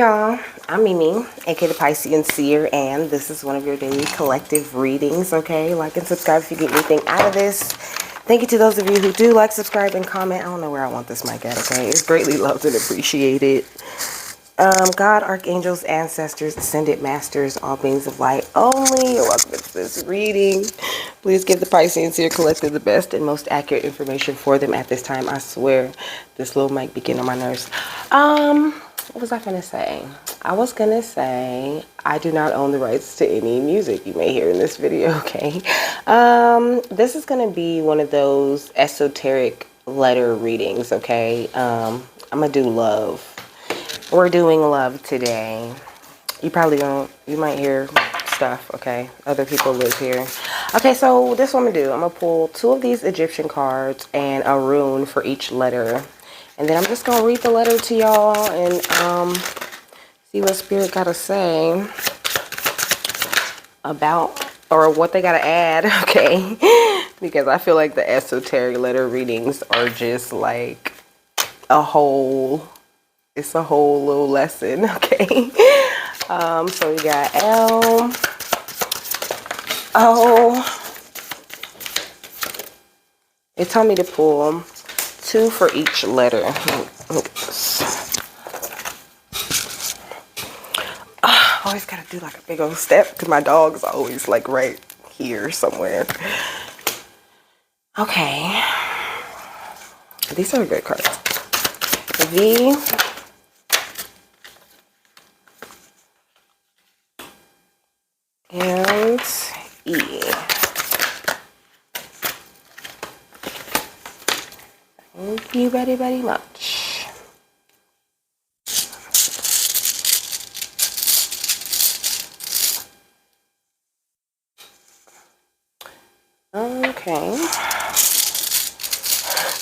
y'all, I'm Mimi, aka the Piscean Seer, and this is one of your daily collective readings, okay? Like and subscribe if you get anything out of this. Thank you to those of you who do like, subscribe, and comment. I don't know where I want this mic at, okay? It's greatly loved and appreciated. God, archangels, ancestors, ascended masters, all beings of light only, you're welcome to this reading. Please give the Piscean Seer collective the best and most accurate information for them at this time. I swear this little mic be getting on my nerves. What was I gonna say? I was gonna say I do not own the rights to any music you may hear in this video, okay? This is gonna be one of those esoteric letter readings, okay? I'm gonna do love. We're doing love today. You probably don't, you might hear stuff, okay? Other people live here. Okay, so this is what I'm gonna do. I'm gonna pull 2 of these Egyptian cards and a rune for each letter. And then I'm just gonna read the letter to y'all and see what Spirit gotta say about, or what they gotta add, okay? Because I feel like the esoteric letter readings are just like it's a whole little lesson, okay? So we got L, O. It told me to pull 2 for each letter. Oops. I always gotta do like a big old step because my dog's always like right here somewhere. Okay. These are good cards. V. And E. Thank you very, very much. Okay.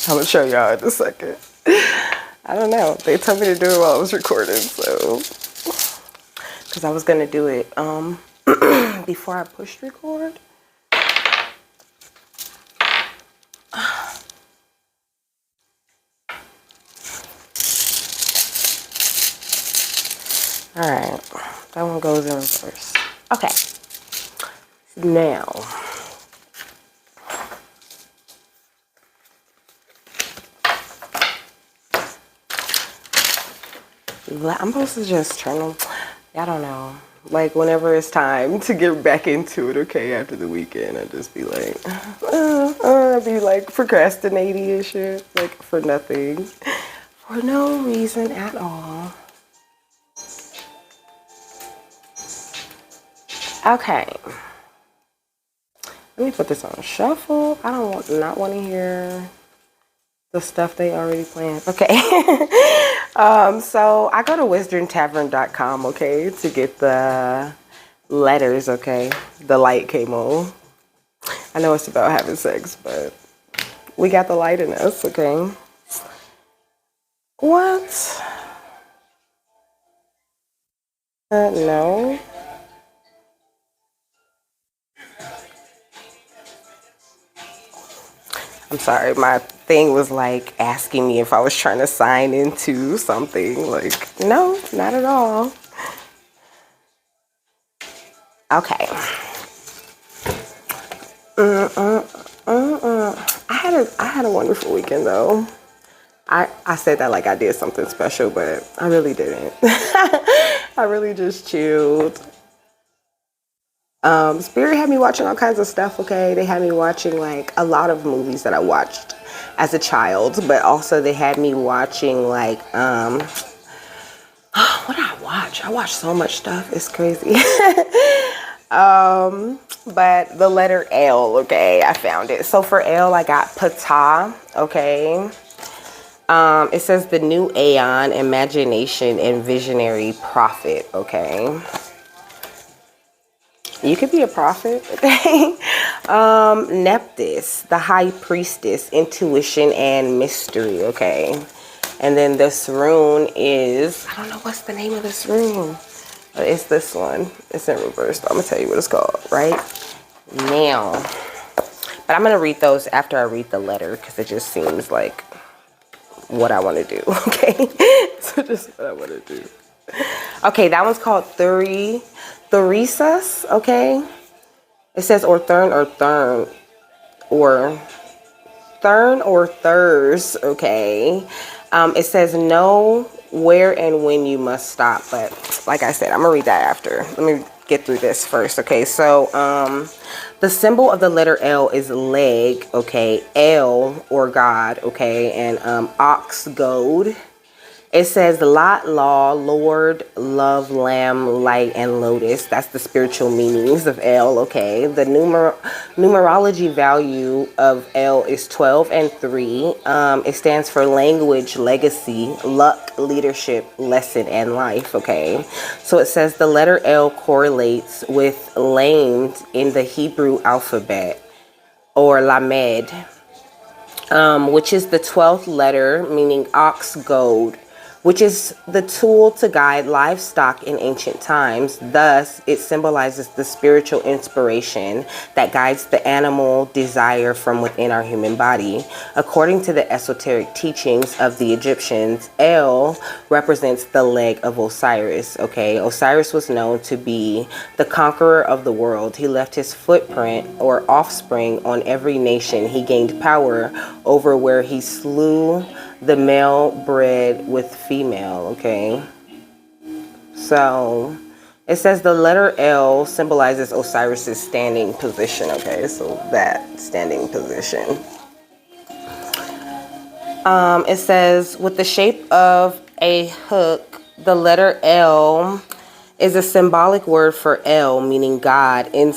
I'm gonna show y'all in a second. I don't know. They told me to do it while I was recording, so because I was gonna do it before I pushed record. Alright, that one goes in reverse. Okay, now I'm supposed to just turn them. I don't know. Like whenever it's time to get back into it, okay, after the weekend, I just be like, I'd be like procrastinating and shit, like for nothing, for no reason at all. Okay, let me put this on shuffle. I not want to hear the stuff they already planned. Okay. So I go to wisdomtavern.com, okay, to get the letters, okay. The light came on. I know it's about having sex, but we got the light in us, okay. What? No. I'm sorry, my thing was like asking me if I was trying to sign into something. Like, no, not at all. Okay. I had a wonderful weekend though. I said that like I did something special, but I really didn't. I really just chilled. Spirit had me watching all kinds of stuff, okay? They had me watching like a lot of movies that I watched as a child, but also they had me watching like what did I watch? I watched so much stuff, it's crazy. But the letter L, okay, I found it. So for L, I got Ptah, okay. It says the new Aeon, imagination, and visionary prophet, okay. You could be a prophet, okay. Nephthys, the high priestess, intuition and mystery, okay. And then this rune is, I don't know what's the name of this rune. It's this one. It's in reverse. I'm gonna tell you what it's called right now. But I'm gonna read those after I read the letter because it just seems like what I want to do. Okay, so just what I want to do. Okay, that one's called Theresus, okay? It says or Thurn or Thurs, okay? It says know where and when you must stop, but like I said, I'm gonna read that after. Let me get through this first, okay? So, the symbol of the letter L is leg, okay? L or God, okay? And ox, goad. It says Lot, law, Lord, love, lamb, light, and lotus. That's the spiritual meanings of L, okay? The numerology value of L is 12 and 3. It stands for language, legacy, luck, leadership, lesson, and life, okay? So it says the letter L correlates with lamed in the Hebrew alphabet, or lamed, which is the 12th letter, meaning ox goad, which is the tool to guide livestock in ancient times. Thus, it symbolizes the spiritual inspiration that guides the animal desire from within our human body. According to the esoteric teachings of the Egyptians, El represents the leg of Osiris, okay? Osiris was known to be the conqueror of the world. He left his footprint or offspring on every nation. He gained power over where he slew the male bred with female, okay? So it says the letter L symbolizes Osiris's standing position, okay? So that standing position. It says with the shape of a hook, the letter L is a symbolic word for El, meaning God. In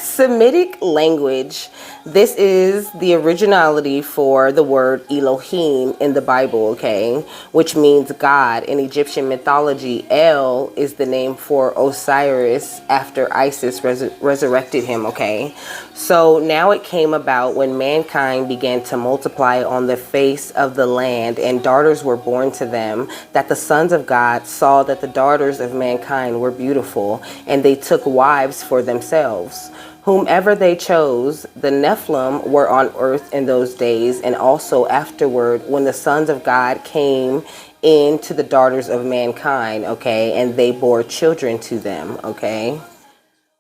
Semitic language, this is the originality for the word Elohim in the Bible, okay, which means God. In Egyptian mythology, El is the name for Osiris after Isis resurrected him, okay. So now it came about when mankind began to multiply on the face of the land and daughters were born to them, that the sons of God saw that the daughters of mankind were beautiful, and they took wives for themselves. Whomever they chose, the Nephilim were on earth in those days, and also afterward when the sons of God came in to the daughters of mankind, okay, and they bore children to them, okay.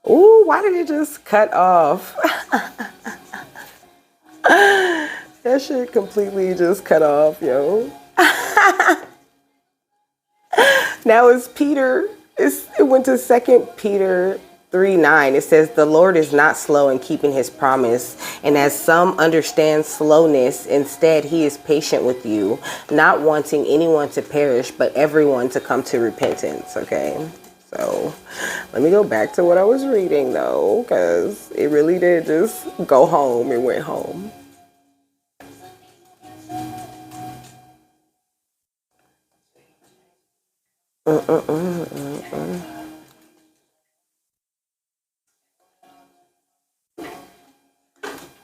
Ooh, why did it just cut off? That shit completely just cut off, yo. Now it's Peter. It went to 2 Peter 3:9. It says, the Lord is not slow in keeping his promise, and as some understand slowness, instead he is patient with you, not wanting anyone to perish, but everyone to come to repentance, okay? So let me go back to what I was reading, though, because it really did just go home. It went home.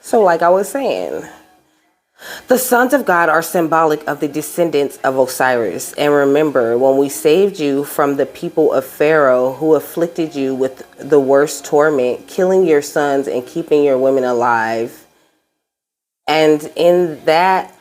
So like I was saying, the sons of God are symbolic of the descendants of Osiris. And remember, when we saved you from the people of Pharaoh who afflicted you with the worst torment, killing your sons and keeping your women alive. And in that,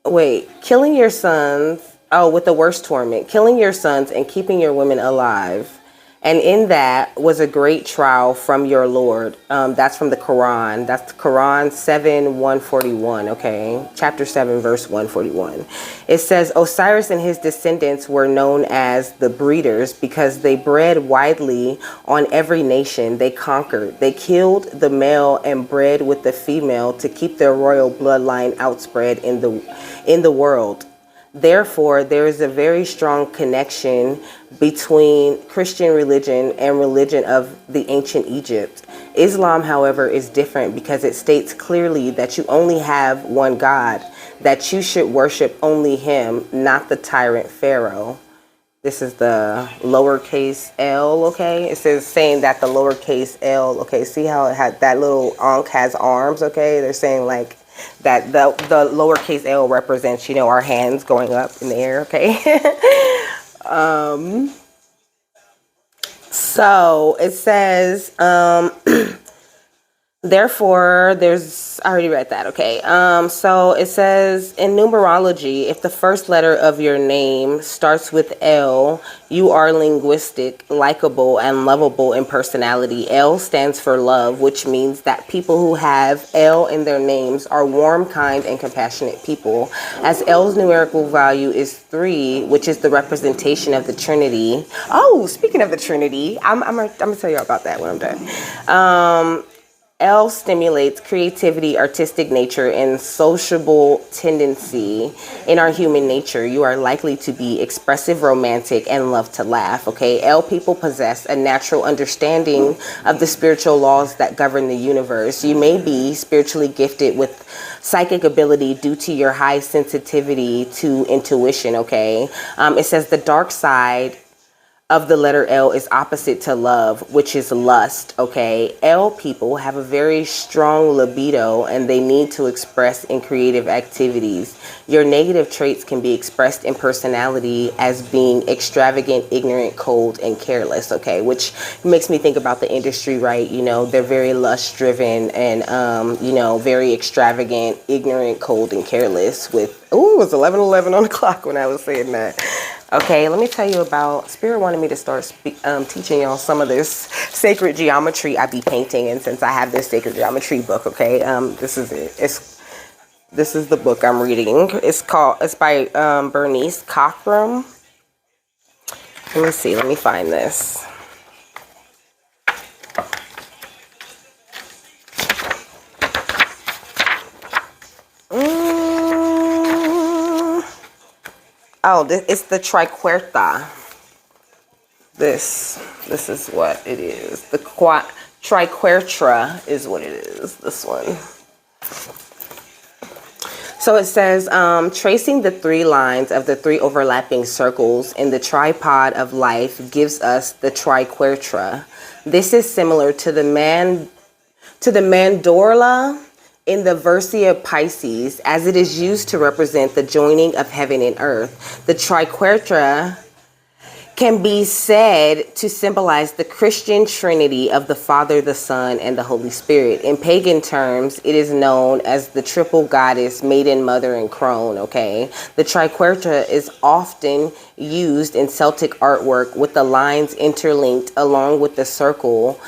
killing your sons, with the worst torment, killing your sons and keeping your women alive. And in that was a great trial from your Lord. That's from the Quran. That's Quran 7:141, okay? Chapter 7, verse 141. It says, Osiris and his descendants were known as the breeders because they bred widely on every nation they conquered. They killed the male and bred with the female to keep their royal bloodline outspread in the world. Therefore, there is a very strong connection between Christian religion and religion of the ancient Egypt. Islam, however, is different because it states clearly that you only have one God, that you should worship only him, not the tyrant Pharaoh. This is the lowercase L, okay? It says saying that the lowercase L, okay, see how it had that little ankh has arms, okay? They're saying like that the lowercase L represents, our hands going up in the air, okay? So it says, Therefore, I already read that, okay. So it says in numerology, if the first letter of your name starts with L, you are linguistic, likable, and lovable in personality. L stands for love, which means that people who have L in their names are warm, kind, and compassionate people. As L's numerical value is 3, which is the representation of the Trinity. Oh, speaking of the Trinity, I'm gonna tell you about that when I'm done. L stimulates creativity, artistic nature, and sociable tendency in our human nature. You are likely to be expressive, romantic, and love to laugh, okay? L people possess a natural understanding of the spiritual laws that govern the universe. You may be spiritually gifted with psychic ability due to your high sensitivity to intuition, okay? It says the dark side of the letter L is opposite to love, which is lust, okay? L people have a very strong libido and they need to express in creative activities. Your negative traits can be expressed in personality as being extravagant, ignorant, cold, and careless, okay? Which makes me think about the industry, right? You know, they're very lust driven and, you know, very extravagant, ignorant, cold, and careless with, ooh, it was 11:11 on the clock when I was saying that. Okay, let me tell you about, Spirit wanted me to start teaching y'all some of this sacred geometry I be painting. And since I have this sacred geometry book, okay, this is it. This is the book I'm reading. It's by Bernice Cockrum. Let me see, let me find this. Oh, it's the triquarta. This is what it is. The triquarta is what it is. This one. So it says, tracing the 3 lines of the 3 overlapping circles in the tripod of life gives us the triquarta. This is similar to the mandorla in the Versia Pisces, as it is used to represent the joining of heaven and earth. The triquarta can be said to symbolize the Christian Trinity of the Father, the Son, and the Holy Spirit. In pagan terms, it is known as the triple goddess, maiden, mother, and crone, okay? The triquarta is often used in Celtic artwork with the lines interlinked along with the circle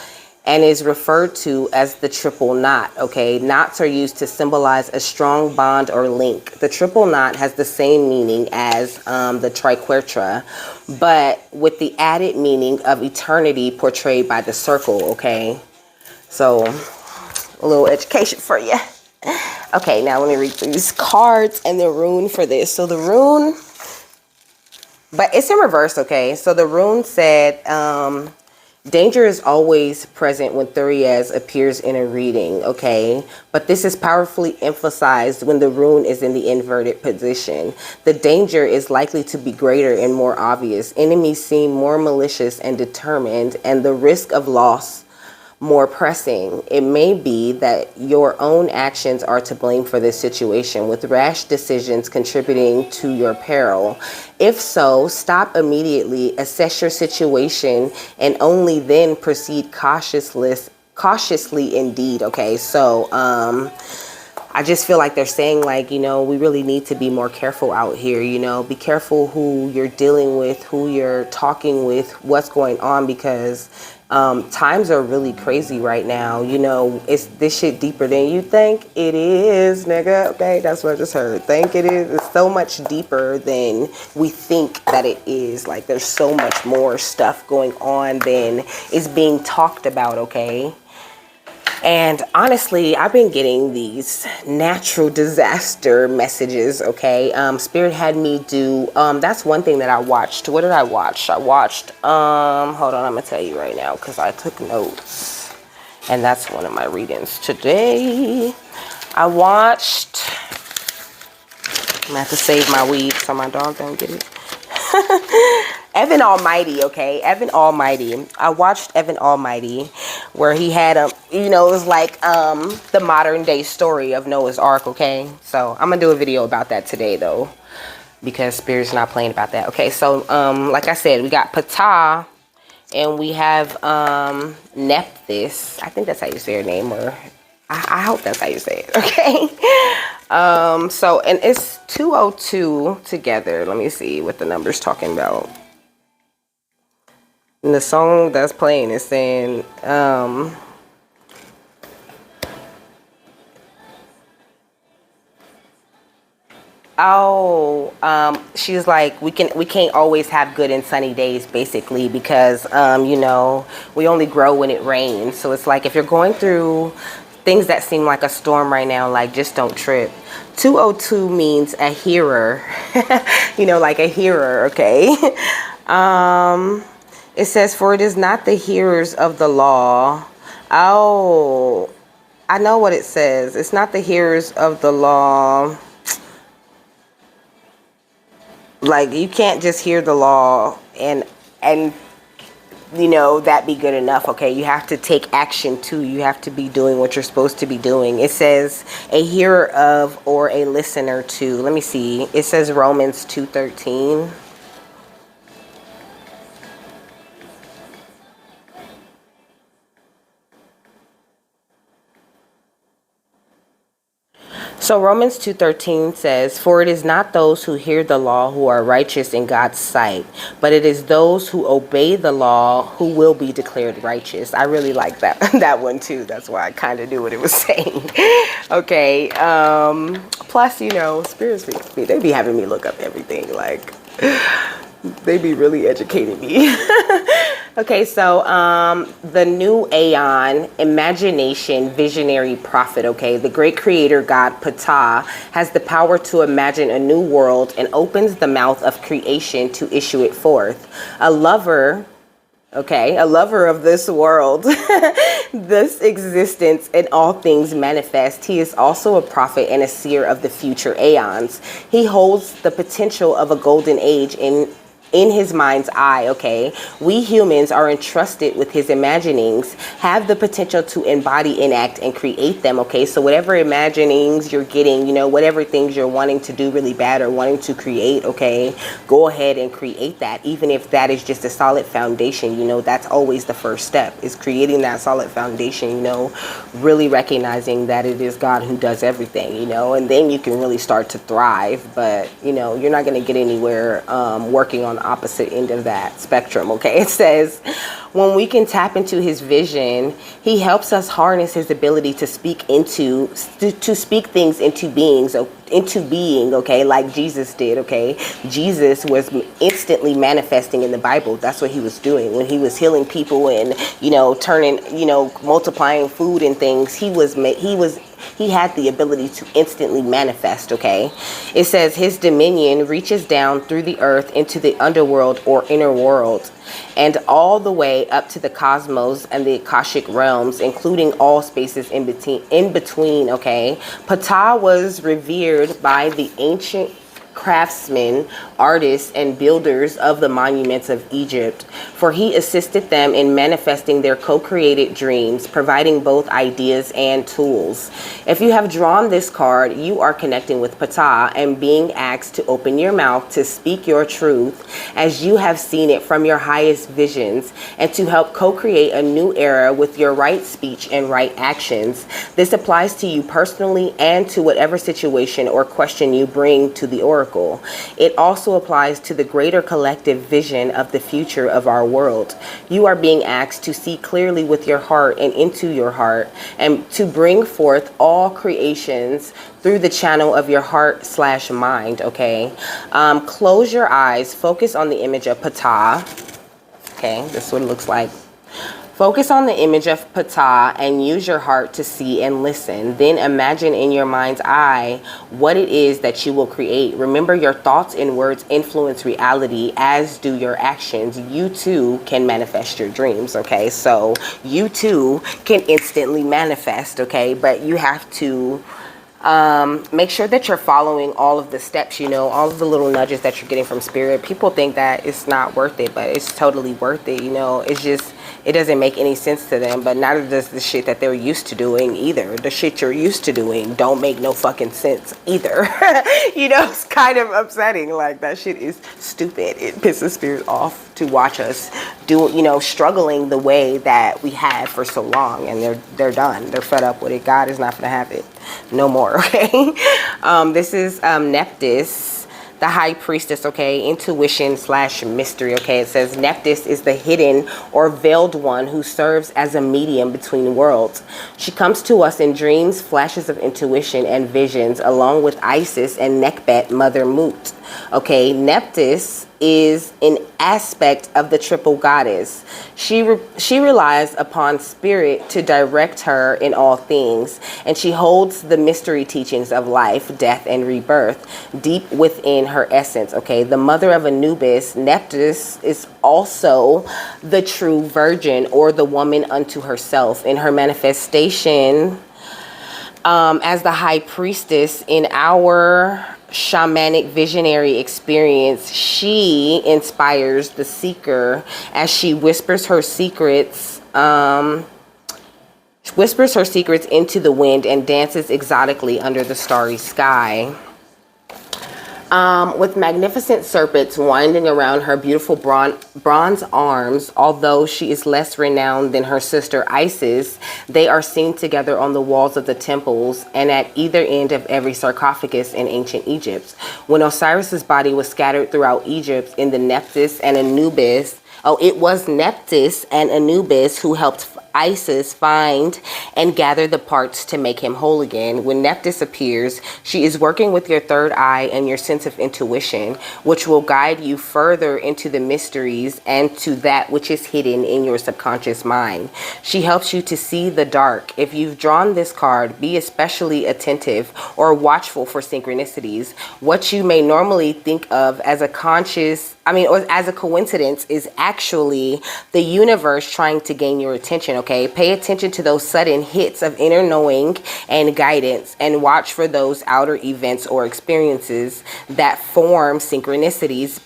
and is referred to as the triple knot, okay? Knots are used to symbolize a strong bond or link. The triple knot has the same meaning as the triquarta, but with the added meaning of eternity portrayed by the circle, okay? So, a little education for you. Okay, now let me read these cards and the rune for this. So the rune, but it's in reverse, okay? So the rune said, danger is always present when Thuriez appears in a reading, okay? But this is powerfully emphasized when the rune is in the inverted position. The danger is likely to be greater and more obvious. Enemies seem more malicious and determined, and the risk of loss more pressing. It may be that your own actions are to blame for this situation, with rash decisions contributing to your peril. If so, stop immediately, assess your situation, and only then proceed cautiously indeed, okay? So, I just feel like they're saying, like, you know, we really need to be more careful out here, you know, be careful who you're dealing with, who you're talking with, what's going on, because times are really crazy right now. You know, is this shit deeper than you think? It is, nigga. Okay, that's what I just heard. Think it is. It's so much deeper than we think that it is. Like, there's so much more stuff going on than is being talked about, okay? And honestly, I've been getting these natural disaster messages, okay? Spirit had me do, that's one thing that I watched. What did I watch? I watched, hold on, I'm gonna tell you right now because I took notes. And that's one of my readings today. I watched, I'm gonna have to save my weed so my dog don't get it. Evan Almighty, okay? Evan Almighty. I watched Evan Almighty where he had you know, it was like the modern day story of Noah's Ark, okay? So I'm gonna do a video about that today though, because Spirit's not playing about that. Okay, so like I said, we got Ptah and we have Nephthys. I think that's how you say her name, or I hope that's how you say it. Okay. So, and it's 202 together. Let me see what the number's talking about. And the song that's playing is saying, she's like, we can't always have good and sunny days, basically, because you know, we only grow when it rains. So it's like, if you're going through things that seem like a storm right now, like, just don't trip. 202 means a hearer. You know, like a hearer. Okay. It says, for it is not the hearers of the law. Oh, I know what it says. It's not the hearers of the law. Like, you can't just hear the law and you know, that be good enough. Okay, you have to take action too. You have to be doing what you're supposed to be doing. It says a hearer of or a listener to. Let me see. It says Romans 2:13. So Romans 2:13 says, for it is not those who hear the law who are righteous in God's sight, but it is those who obey the law who will be declared righteous. I really like that that one too. That's why I kind of knew what it was saying. Okay. Plus, you know, spirits, they be having me look up everything. Like, they be really educating me. Okay, so the new Aeon, imagination, visionary prophet, okay? The great creator god Ptah has the power to imagine a new world and opens the mouth of creation to issue it forth. A lover, okay, a lover of this world, this existence, and all things manifest. He is also a prophet and a seer of the future aeons. He holds the potential of a golden age in his mind's eye, okay? We humans are entrusted with his imaginings, have the potential to embody, enact, and create them, okay? So whatever imaginings you're getting, you know, whatever things you're wanting to do really bad or wanting to create, okay, go ahead and create that. Even if that is just a solid foundation, you know, that's always the first step, is creating that solid foundation, you know, really recognizing that it is God who does everything, you know, and then you can really start to thrive. But, you know, you're not going to get anywhere working on opposite end of that spectrum, okay? It says, when we can tap into his vision, he helps us harness his ability to speak things into being, okay, like Jesus did, okay? Jesus was instantly manifesting in the Bible. That's what he was doing when he was healing people and, you know, turning, you know, multiplying food and things. He had the ability to instantly manifest, okay? It says his dominion reaches down through the earth into the underworld or inner world, and all the way up to the cosmos and the Akashic realms, including all spaces in between, okay? Ptah was revered by the ancient craftsmen, artists, and builders of the monuments of Egypt, for he assisted them in manifesting their co-created dreams, providing both ideas and tools. If you have drawn this card, you are connecting with Ptah and being asked to open your mouth to speak your truth as you have seen it from your highest visions, and to help co-create a new era with your right speech and right actions. This applies to you personally and to whatever situation or question you bring to the oracle. It also applies to the greater collective vision of the future of our world. You are being asked to see clearly with your heart and into your heart, and to bring forth all creations through the channel of your heart/mind, okay? Close your eyes, focus on the image of Ptah. Okay, this is what it looks like. Focus on the image of Ptah and use your heart to see and listen. Then imagine in your mind's eye what it is that you will create. Remember, your thoughts and words influence reality, as do your actions. You too can manifest your dreams, okay? So you too can instantly manifest, okay? But you have to Make sure that you're following all of the steps, you know, all of the little nudges that you're getting from spirit. People think that it's not worth it, but it's totally worth it. You know, it's just, it doesn't make any sense to them, but neither does the shit that they're used to doing either. The shit you're used to doing don't make no fucking sense either. You know, it's kind of upsetting. Like, that shit is stupid. It pisses spirit off to watch us do, you know, struggling the way that we had for so long, and they're done. They're fed up with it. God is not gonna have it no more. Okay. This is Nephthys, the high priestess. Okay, intuition / mystery. Okay, it says Nephthys is the hidden or veiled one who serves as a medium between worlds. She comes to us in dreams, flashes of intuition and visions, along with Isis and Nekhbet, Mother Mut. Okay, Nephthys is an aspect of the triple goddess. She relies upon spirit to direct her in all things, and she holds the mystery teachings of life, death, and rebirth deep within her essence. Okay, the mother of Anubis, Nephthys is also the true virgin, or the woman unto herself. In her manifestation as the high priestess in our shamanic visionary experience, she inspires the seeker as she whispers her secrets into the wind and dances exotically under the starry sky. With magnificent serpents winding around her beautiful bronze arms. Although she is less renowned than her sister Isis, they are seen together on the walls of the temples and at either end of every sarcophagus in ancient Egypt. When Osiris's body was scattered throughout Egypt in the Nephthys and Anubis, it was Nephthys and Anubis who helped Isis find and gather the parts to make him whole again. When Nephthys appears, she is working with your third eye and your sense of intuition, which will guide you further into the mysteries and to that which is hidden in your subconscious mind. She helps you to see the dark. If you've drawn this card, be especially attentive or watchful for synchronicities. What you may normally think of as a or as a coincidence is actually the universe trying to gain your attention. Okay, pay attention to those sudden hits of inner knowing and guidance, and watch for those outer events or experiences that form synchronicities,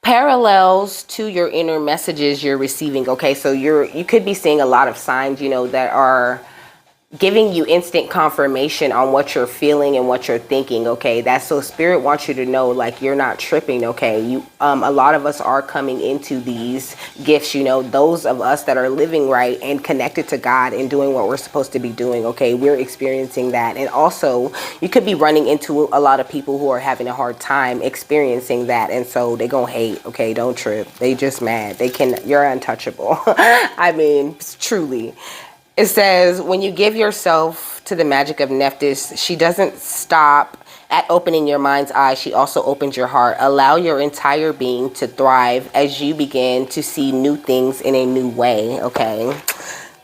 parallels to your inner messages you're receiving. Okay, so you could be seeing a lot of signs, you know, that are giving you instant confirmation on what you're feeling and what you're thinking. Okay, that's so spirit wants you to know, like, you're not tripping. Okay, you a lot of us are coming into these gifts, you know, those of us that are living right and connected to God and doing what we're supposed to be doing. Okay, we're experiencing that. And also you could be running into a lot of people who are having a hard time experiencing that, and so they gonna hate. Okay, don't trip, they just mad. You're untouchable. I mean, truly. It says, when you give yourself to the magic of Nephthys, she doesn't stop at opening your mind's eye. She also opens your heart. Allow your entire being to thrive as you begin to see new things in a new way. Okay,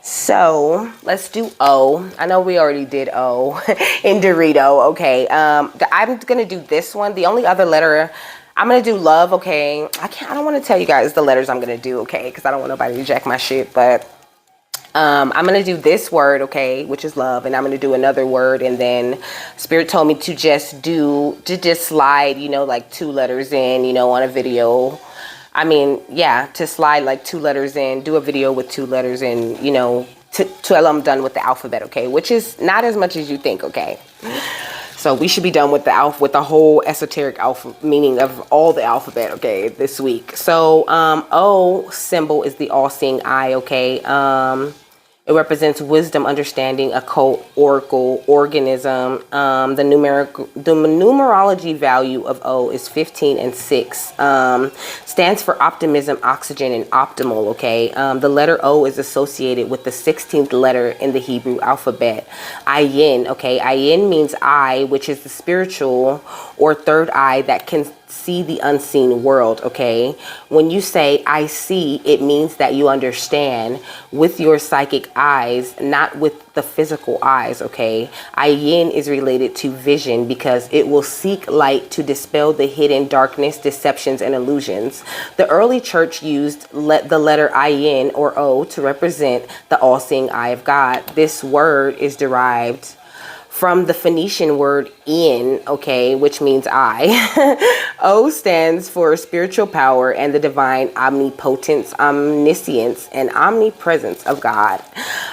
so let's do O. I know we already did O in Dorito. Okay, I'm gonna do this one. The only other letter I'm gonna do love. Okay, I don't want to tell you guys the letters I'm gonna do. Okay, because I don't want nobody to jack my shit, but I'm going to do this word, okay, which is love, and I'm going to do another word, and then Spirit told me to just slide, you know, like 2 letters in, you know, on a video. I mean, yeah, to slide like 2 letters in, do a video with 2 letters in, you know, till I'm done with the alphabet, okay, which is not as much as you think, okay. So we should be done with the whole esoteric meaning of all the alphabet, okay, this week. So O symbol is the all-seeing eye, okay. It represents wisdom, understanding, occult, oracle, organism. The numerology value of O is 15 and 6. Stands for optimism, oxygen, and optimal, okay? The letter O is associated with the 16th letter in the Hebrew alphabet, Ayin, okay? Ayin means eye, which is the spiritual or third eye that can see the unseen world, okay? When you say I see, it means that you understand with your psychic eyes, not with the physical eyes, okay? Ayin is related to vision because it will seek light to dispel the hidden darkness, deceptions, and illusions. The early church used the letter Ayin or O to represent the all-seeing eye of God. This word is derived from the Phoenician word in, okay, which means I. O stands for spiritual power and the divine omnipotence, omniscience, and omnipresence of God.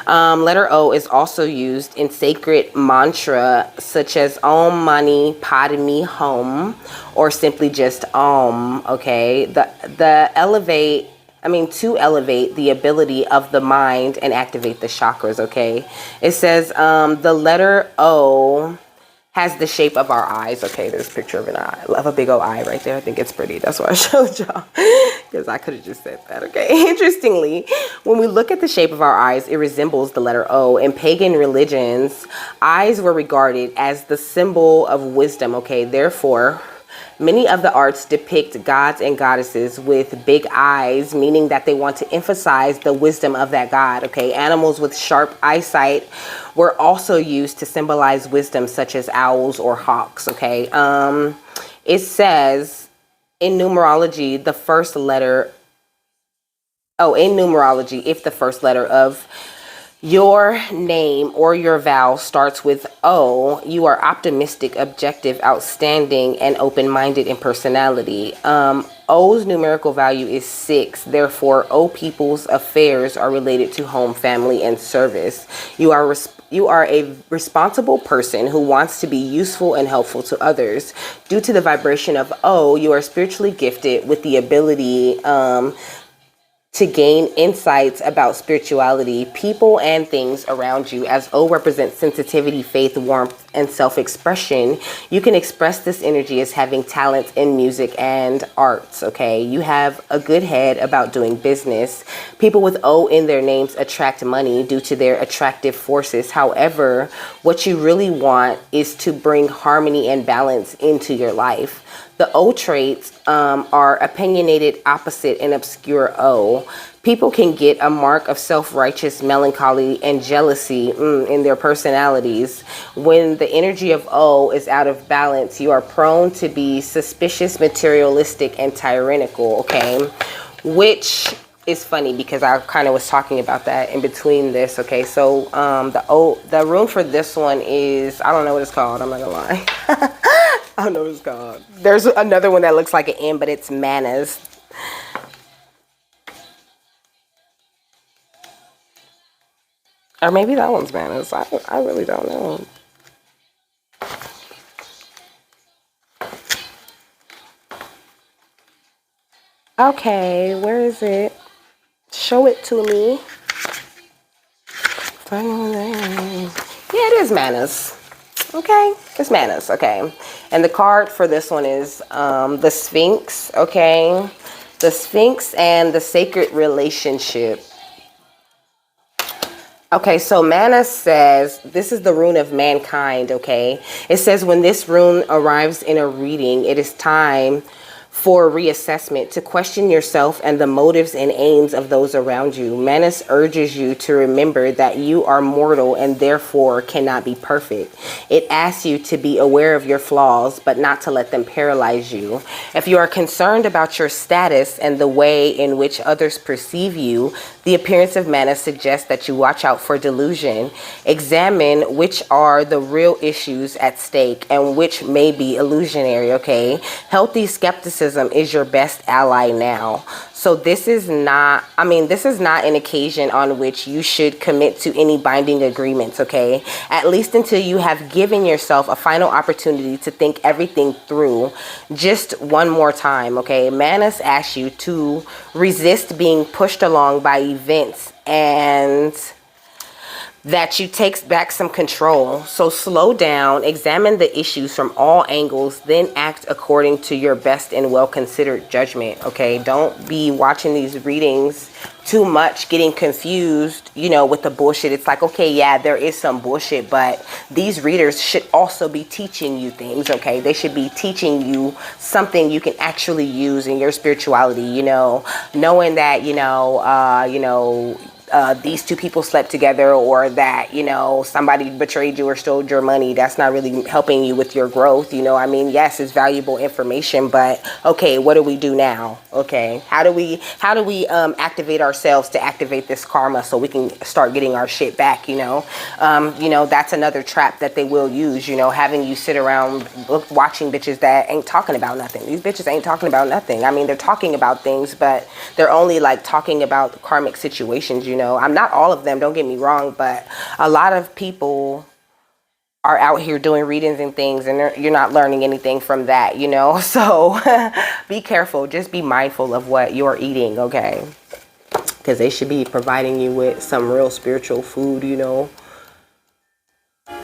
Letter O is also used in sacred mantra such as Om Mani Padme Hum, or simply just Om, okay? To elevate the ability of the mind and activate the chakras, okay? It says the letter O has the shape of our eyes, okay? There's a picture of an eye. I love a big old eye right there. I think it's pretty. That's why I showed y'all, because I could have just said that, okay? Interestingly, when we look at the shape of our eyes, it resembles the letter O. In pagan religions, eyes were regarded as the symbol of wisdom, okay? Therefore, many of the arts depict gods and goddesses with big eyes, meaning that they want to emphasize the wisdom of that god, okay? Animals with sharp eyesight were also used to symbolize wisdom, such as owls or hawks, okay? It says in numerology, if the first letter of your name or your vowel starts with O, you are optimistic, objective, outstanding, and open-minded in personality. O's numerical value is 6. Therefore, O people's affairs are related to home, family, and service. You are a responsible person who wants to be useful and helpful to others. Due to the vibration of O, you are spiritually gifted with the ability to gain insights about spirituality, people, and things around you. As O represents sensitivity, faith, warmth, and self-expression, you can express this energy as having talent in music and arts, okay? You have a good head about doing business. People with O in their names attract money due to their attractive forces. However, what you really want is to bring harmony and balance into your life. The O traits are opinionated, opposite, and obscure O. People can get a mark of self-righteous melancholy and jealousy in their personalities. When the energy of O is out of balance, you are prone to be suspicious, materialistic, and tyrannical, okay? Which is funny because I kind of was talking about that in between this, okay? So the room for this one is, I don't know what it's called, I'm not gonna lie. I don't know what it's called. There's another one that looks like an M, but it's Manas. Or maybe that one's Manas. I really don't know. Okay, where is it? Show it to me. Yeah, it is Manas. Okay, it's Manas, okay. And the card for this one is the Sphinx, okay? The Sphinx and the sacred relationship. Okay, so Manas says, this is the rune of mankind, okay? It says when this rune arrives in a reading, it is time for reassessment, to question yourself and the motives and aims of those around you. Manas urges you to remember that you are mortal and therefore cannot be perfect. It asks you to be aware of your flaws, but not to let them paralyze you. If you are concerned about your status and the way in which others perceive you, the appearance of Manas suggests that you watch out for delusion. Examine which are the real issues at stake and which may be illusionary, okay? Healthy skepticism is your best ally now. So this is not an occasion on which you should commit to any binding agreements, okay? At least until you have given yourself a final opportunity to think everything through just one more time, okay? Manas asks you to resist being pushed along by events and that you take back some control. So slow down, examine the issues from all angles, then act according to your best and well-considered judgment, okay? Don't be watching these readings too much, getting confused, with the bullshit. It's like, okay, yeah, there is some bullshit, but these readers should also be teaching you things, okay? They should be teaching you something you can actually use in your spirituality, knowing that, these two people slept together, or that, you know, somebody betrayed you or stole your money. That's not really helping you with your growth. You know, I mean, yes, it's valuable information, but okay, what do we do now? Okay, how do we activate ourselves to activate this karma so we can start getting our shit back? You know, that's another trap that they will use. You know, having you sit around watching bitches that ain't talking about nothing. These bitches ain't talking about nothing. I mean, they're talking about things, but they're only like talking about karmic situations. You know, I'm not all of them, don't get me wrong, but a lot of people are out here doing readings and things, and you're not learning anything from that, you know. So be careful, just be mindful of what you're eating, okay? Because they should be providing you with some real spiritual food, you know. I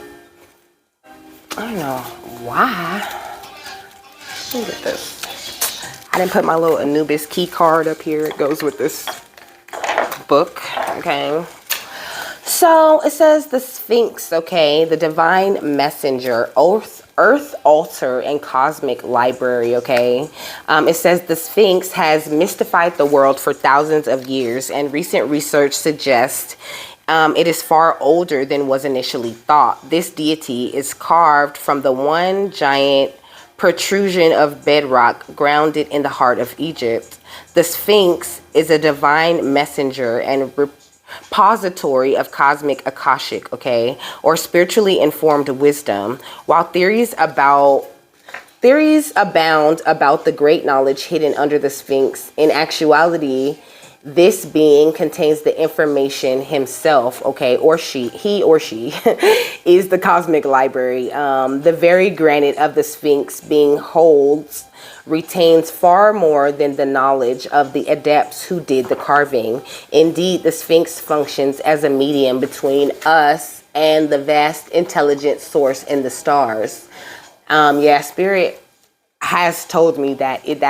don't know why. Look at this. I didn't put my little Anubis key card up here. It goes with this book, okay? So it says the Sphinx, okay, the divine messenger, earth altar, and cosmic library, okay. It says the Sphinx has mystified the world for thousands of years, and recent research suggests it is far older than was initially thought. This deity is carved from the one giant protrusion of bedrock grounded in the heart of Egypt. The Sphinx is a divine messenger and repository of cosmic akashic, okay, or spiritually informed wisdom. While theories abound about the great knowledge hidden under the Sphinx, in actuality, this being contains the information himself, okay, or he or she is the cosmic library. The very granite of the Sphinx being holds retains far more than the knowledge of the adepts who did the carving. Indeed, the Sphinx functions as a medium between us and the vast intelligent source in the stars. Yeah, Spirit has told me that it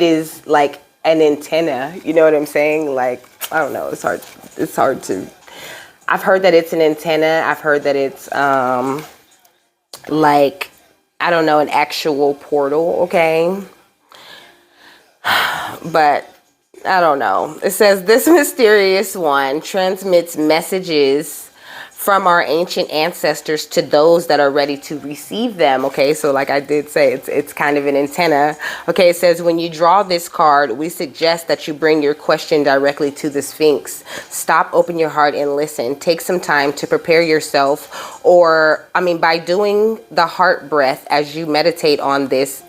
is like an antenna. You know what I'm saying? Like, I don't know. It's hard to. I've heard that it's an antenna. I've heard that it's like, I don't know, an actual portal, okay? But I don't know. It says this mysterious one transmits messages from our ancient ancestors to those that are ready to receive them, okay? So like I did say, it's kind of an antenna. Okay, it says when you draw this card, we suggest that you bring your question directly to the Sphinx. Stop, open your heart, and listen. Take some time to prepare yourself, by doing the heart breath as you meditate on this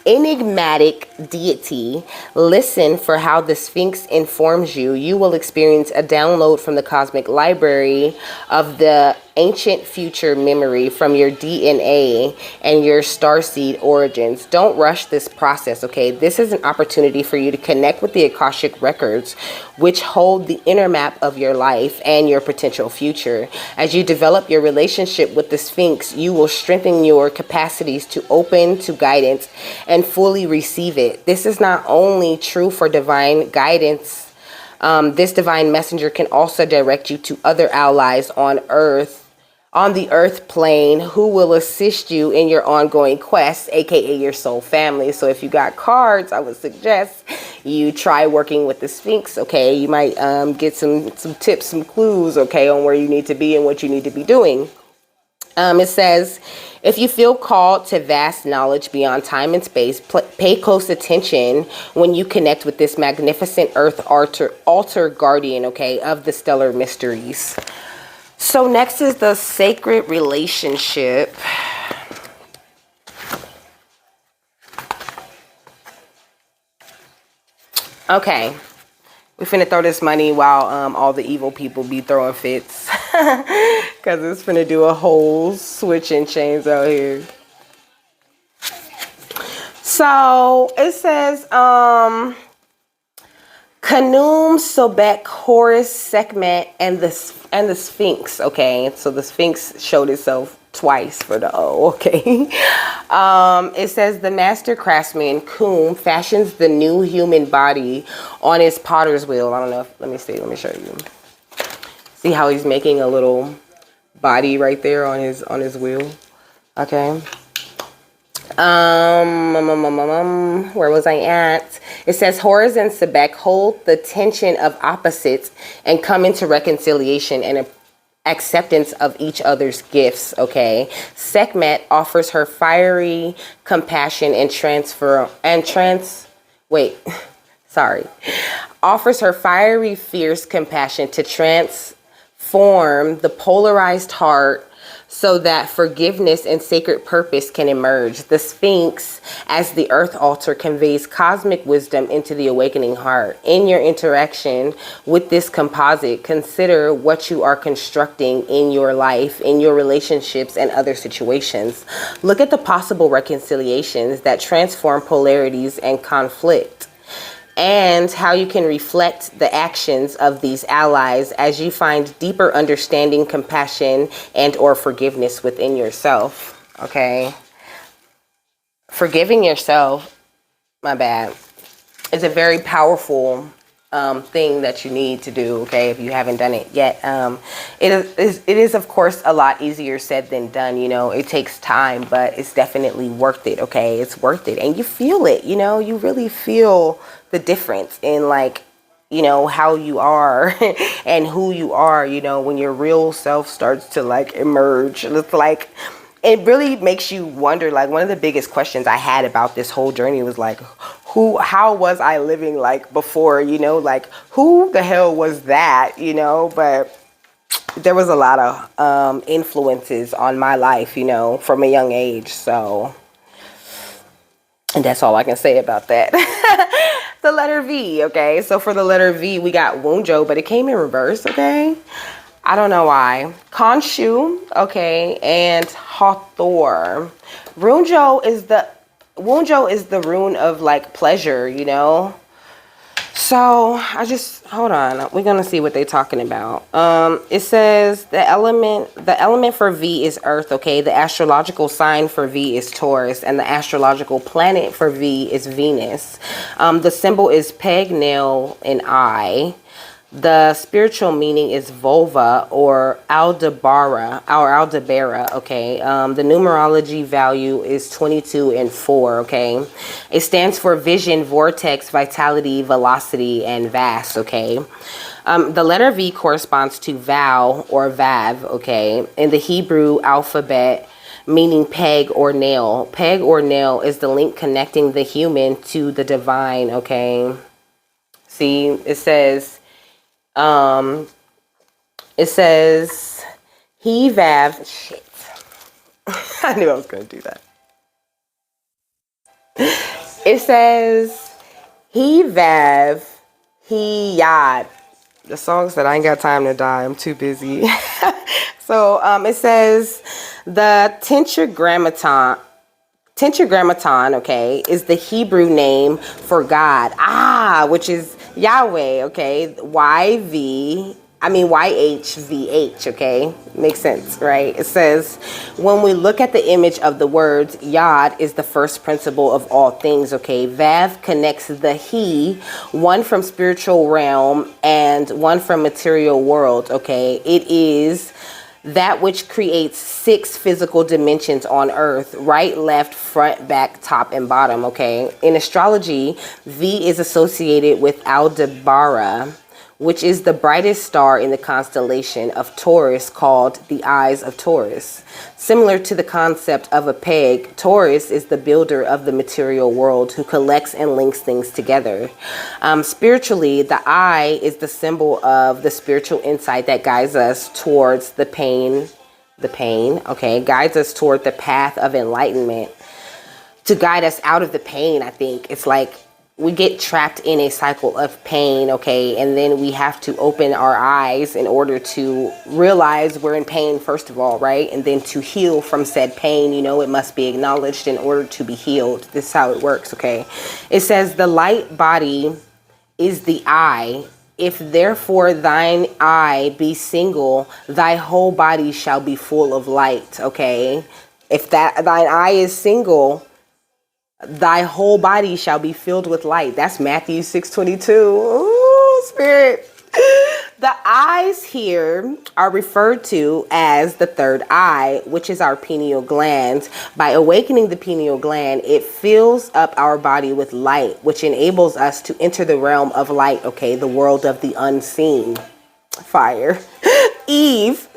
enigmatic deity. Listen for how the Sphinx informs you. You will experience a download from the cosmic library of the ancient future memory from your DNA and your starseed origins. Don't rush this process, okay? This is an opportunity for you to connect with the Akashic records, which hold the inner map of your life and your potential future. As you develop your relationship with the Sphinx, you will strengthen your capacities to open to guidance and fully receive it. This is not only true for divine guidance. This divine messenger can also direct you to other allies on the earth plane, who will assist you in your ongoing quest, aka your soul family. So if you got cards, I would suggest you try working with the Sphinx, okay? You might get some tips, some clues, okay, on where you need to be and what you need to be doing. It says, if you feel called to vast knowledge beyond time and space, pay close attention when you connect with this magnificent earth altar guardian, okay, of the stellar mysteries. So next is the sacred relationship. Okay, we finna throw this money while all the evil people be throwing fits. Because it's finna do a whole switch and change out here. So it says, Khnum, Sobek, Horus, Sekhmet, and the Sphinx. Okay, so the Sphinx showed itself twice for the O. Okay, it says the master craftsman Khnum fashions the new human body on his potter's wheel. I don't know. Let me show you. See how he's making a little body right there on his wheel. Okay. Where was I at? It says Horus and Sebek hold the tension of opposites and come into reconciliation and acceptance of each other's gifts. Okay, Sekhmet offers her fiery compassion and wait, sorry, offers her fiery, fierce compassion to transform the polarized heart so that forgiveness and sacred purpose can emerge. The Sphinx, as the earth altar, conveys cosmic wisdom into the awakening heart. In your interaction with this composite, consider what you are constructing in your life, in your relationships, and other situations. Look at the possible reconciliations that transform polarities and conflict, and how you can reflect the actions of these allies as you find deeper understanding, compassion, and or forgiveness within yourself. Okay, forgiving yourself, my bad, is a very powerful thing that you need to do. Okay, if you haven't done it yet, it is of course a lot easier said than done. You know, it takes time, but it's definitely worth it. Okay, it's worth it, and you feel it. You know, you really feel the difference in, like, you know, how you are and who you are, you know, when your real self starts to like emerge. It's like, it really makes you wonder. Like, one of the biggest questions I had about this whole journey was like, how was I living like before, you know, like who the hell was that, you know? But there was a lot of influences on my life, you know, from a young age. So, and that's all I can say about that. The letter V, okay? So for the letter V, we got Wunjo, but it came in reverse, okay? I don't know why. Khonshu, okay, and Hathor. Wunjo is the rune of like pleasure, you know? So hold on. We're gonna see what they're talking about. It says the element for V is Earth. Okay, the astrological sign for V is Taurus, and the astrological planet for V is Venus. The symbol is peg, nail, and eye. The spiritual meaning is vulva or Aldebara, okay? The numerology value is 22 and 4, okay? It stands for vision, vortex, vitality, velocity, and vast, okay? The letter V corresponds to vow or vav, okay? In the Hebrew alphabet, meaning peg or nail. Peg or nail is the link connecting the human to the divine, okay? See, it says he vav, shit. I knew I was going to do that. It says he vav, he yad. The songs that I ain't got time to die. I'm too busy. So it says the Tetragrammaton, okay, is the Hebrew name for God, which is Yahweh, okay, YHVH, okay, makes sense, right? It says, when we look at the image of the words, Yod is the first principle of all things, okay? Vav connects the he, one from spiritual realm and one from material world, okay? It is that which creates 6 physical dimensions on earth: right, left, front, back, top, and bottom, okay? In astrology, V is associated with Aldebaran, which is the brightest star in the constellation of Taurus, called the Eyes of Taurus. Similar to the concept of a peg, Taurus is the builder of the material world who collects and links things together. Spiritually, the eye is the symbol of the spiritual insight that guides us towards the pain, okay, guides us toward the path of enlightenment. To guide us out of the pain, I think it's like we get trapped in a cycle of pain, okay, and then we have to open our eyes in order to realize we're in pain, first of all, right? And then to heal from said pain, you know, it must be acknowledged in order to be healed. This is how it works, okay? It says the light body is the eye. If therefore thine eye be single, thy whole body shall be full of light, okay? If that thine eye is single, thy whole body shall be filled with light. That's Matthew 6:22. Ooh, spirit. The eyes here are referred to as the third eye, which is our pineal gland. By awakening the pineal gland, it fills up our body with light, which enables us to enter the realm of light, okay, the world of the unseen. Fire. Eve,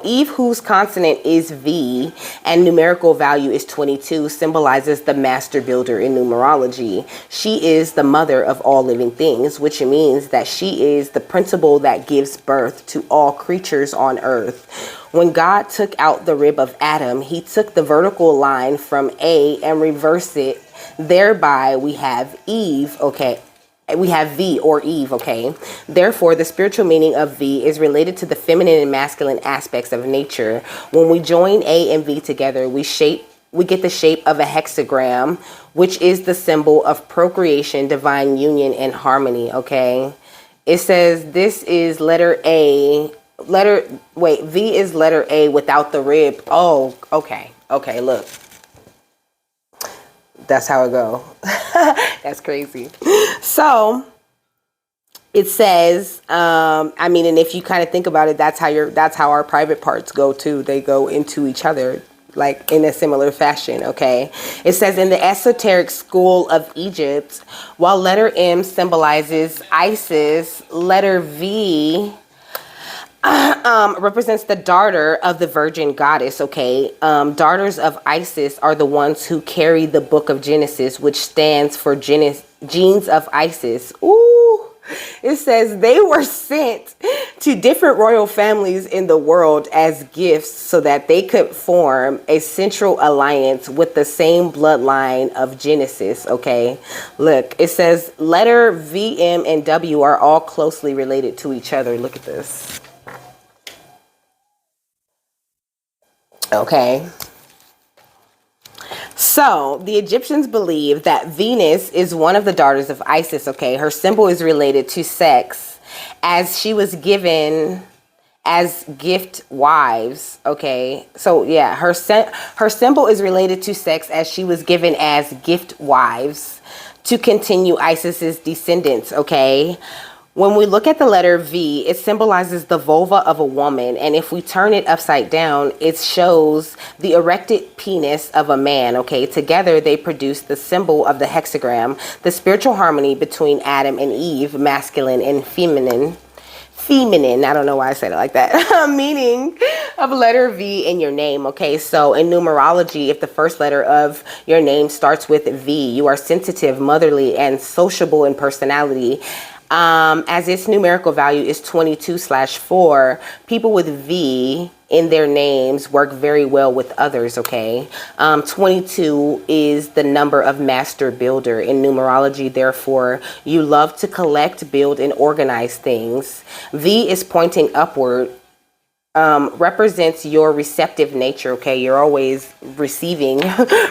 Eve, whose consonant is V and numerical value is 22, symbolizes the master builder in numerology. She is the mother of all living things, which means that she is the principle that gives birth to all creatures on earth. When God took out the rib of Adam, he took the vertical line from A and reversed it. Thereby, we have Eve, okay? We have V or Eve, okay? Therefore, the spiritual meaning of V is related to the feminine and masculine aspects of nature. When we join A and V together, we get the shape of a hexagram, which is the symbol of procreation, divine union, and harmony, okay? It says this is letter A. V is letter A without the rib. Oh, okay. Okay, look. That's how it go. That's crazy. So it says, I mean, and if you kind of think about it, that's how our private parts go too. They go into each other, like in a similar fashion. Okay. It says in the esoteric school of Egypt, while letter M symbolizes Isis, letter V represents the daughter of the virgin goddess, okay? Daughters of Isis are the ones who carry the book of Genesis, which stands for genes of Isis. Ooh. It says they were sent to different royal families in the world as gifts so that they could form a central alliance with the same bloodline of Genesis, okay? Look, it says letter V, M, and W are all closely related to each other. Look at this. Okay. So the Egyptians believe that Venus is one of the daughters of Isis, okay? Her symbol is related to sex as she was given as gift wives, okay? So yeah, her symbol is related to sex as she was given as gift wives to continue Isis's descendants, okay? When we look at the letter V, it symbolizes the vulva of a woman. And if we turn it upside down, it shows the erected penis of a man, okay? Together, they produce the symbol of the hexagram, the spiritual harmony between Adam and Eve, masculine and feminine. I don't know why I said it like that. Meaning of letter V in your name, okay? So in numerology, if the first letter of your name starts with V, you are sensitive, motherly, and sociable in personality. As its numerical value is 22/4, people with V in their names work very well with others, okay? 22 is the number of master builder in numerology. Therefore, you love to collect, build, and organize things. V is pointing upward. Represents your receptive nature, okay? You're always receiving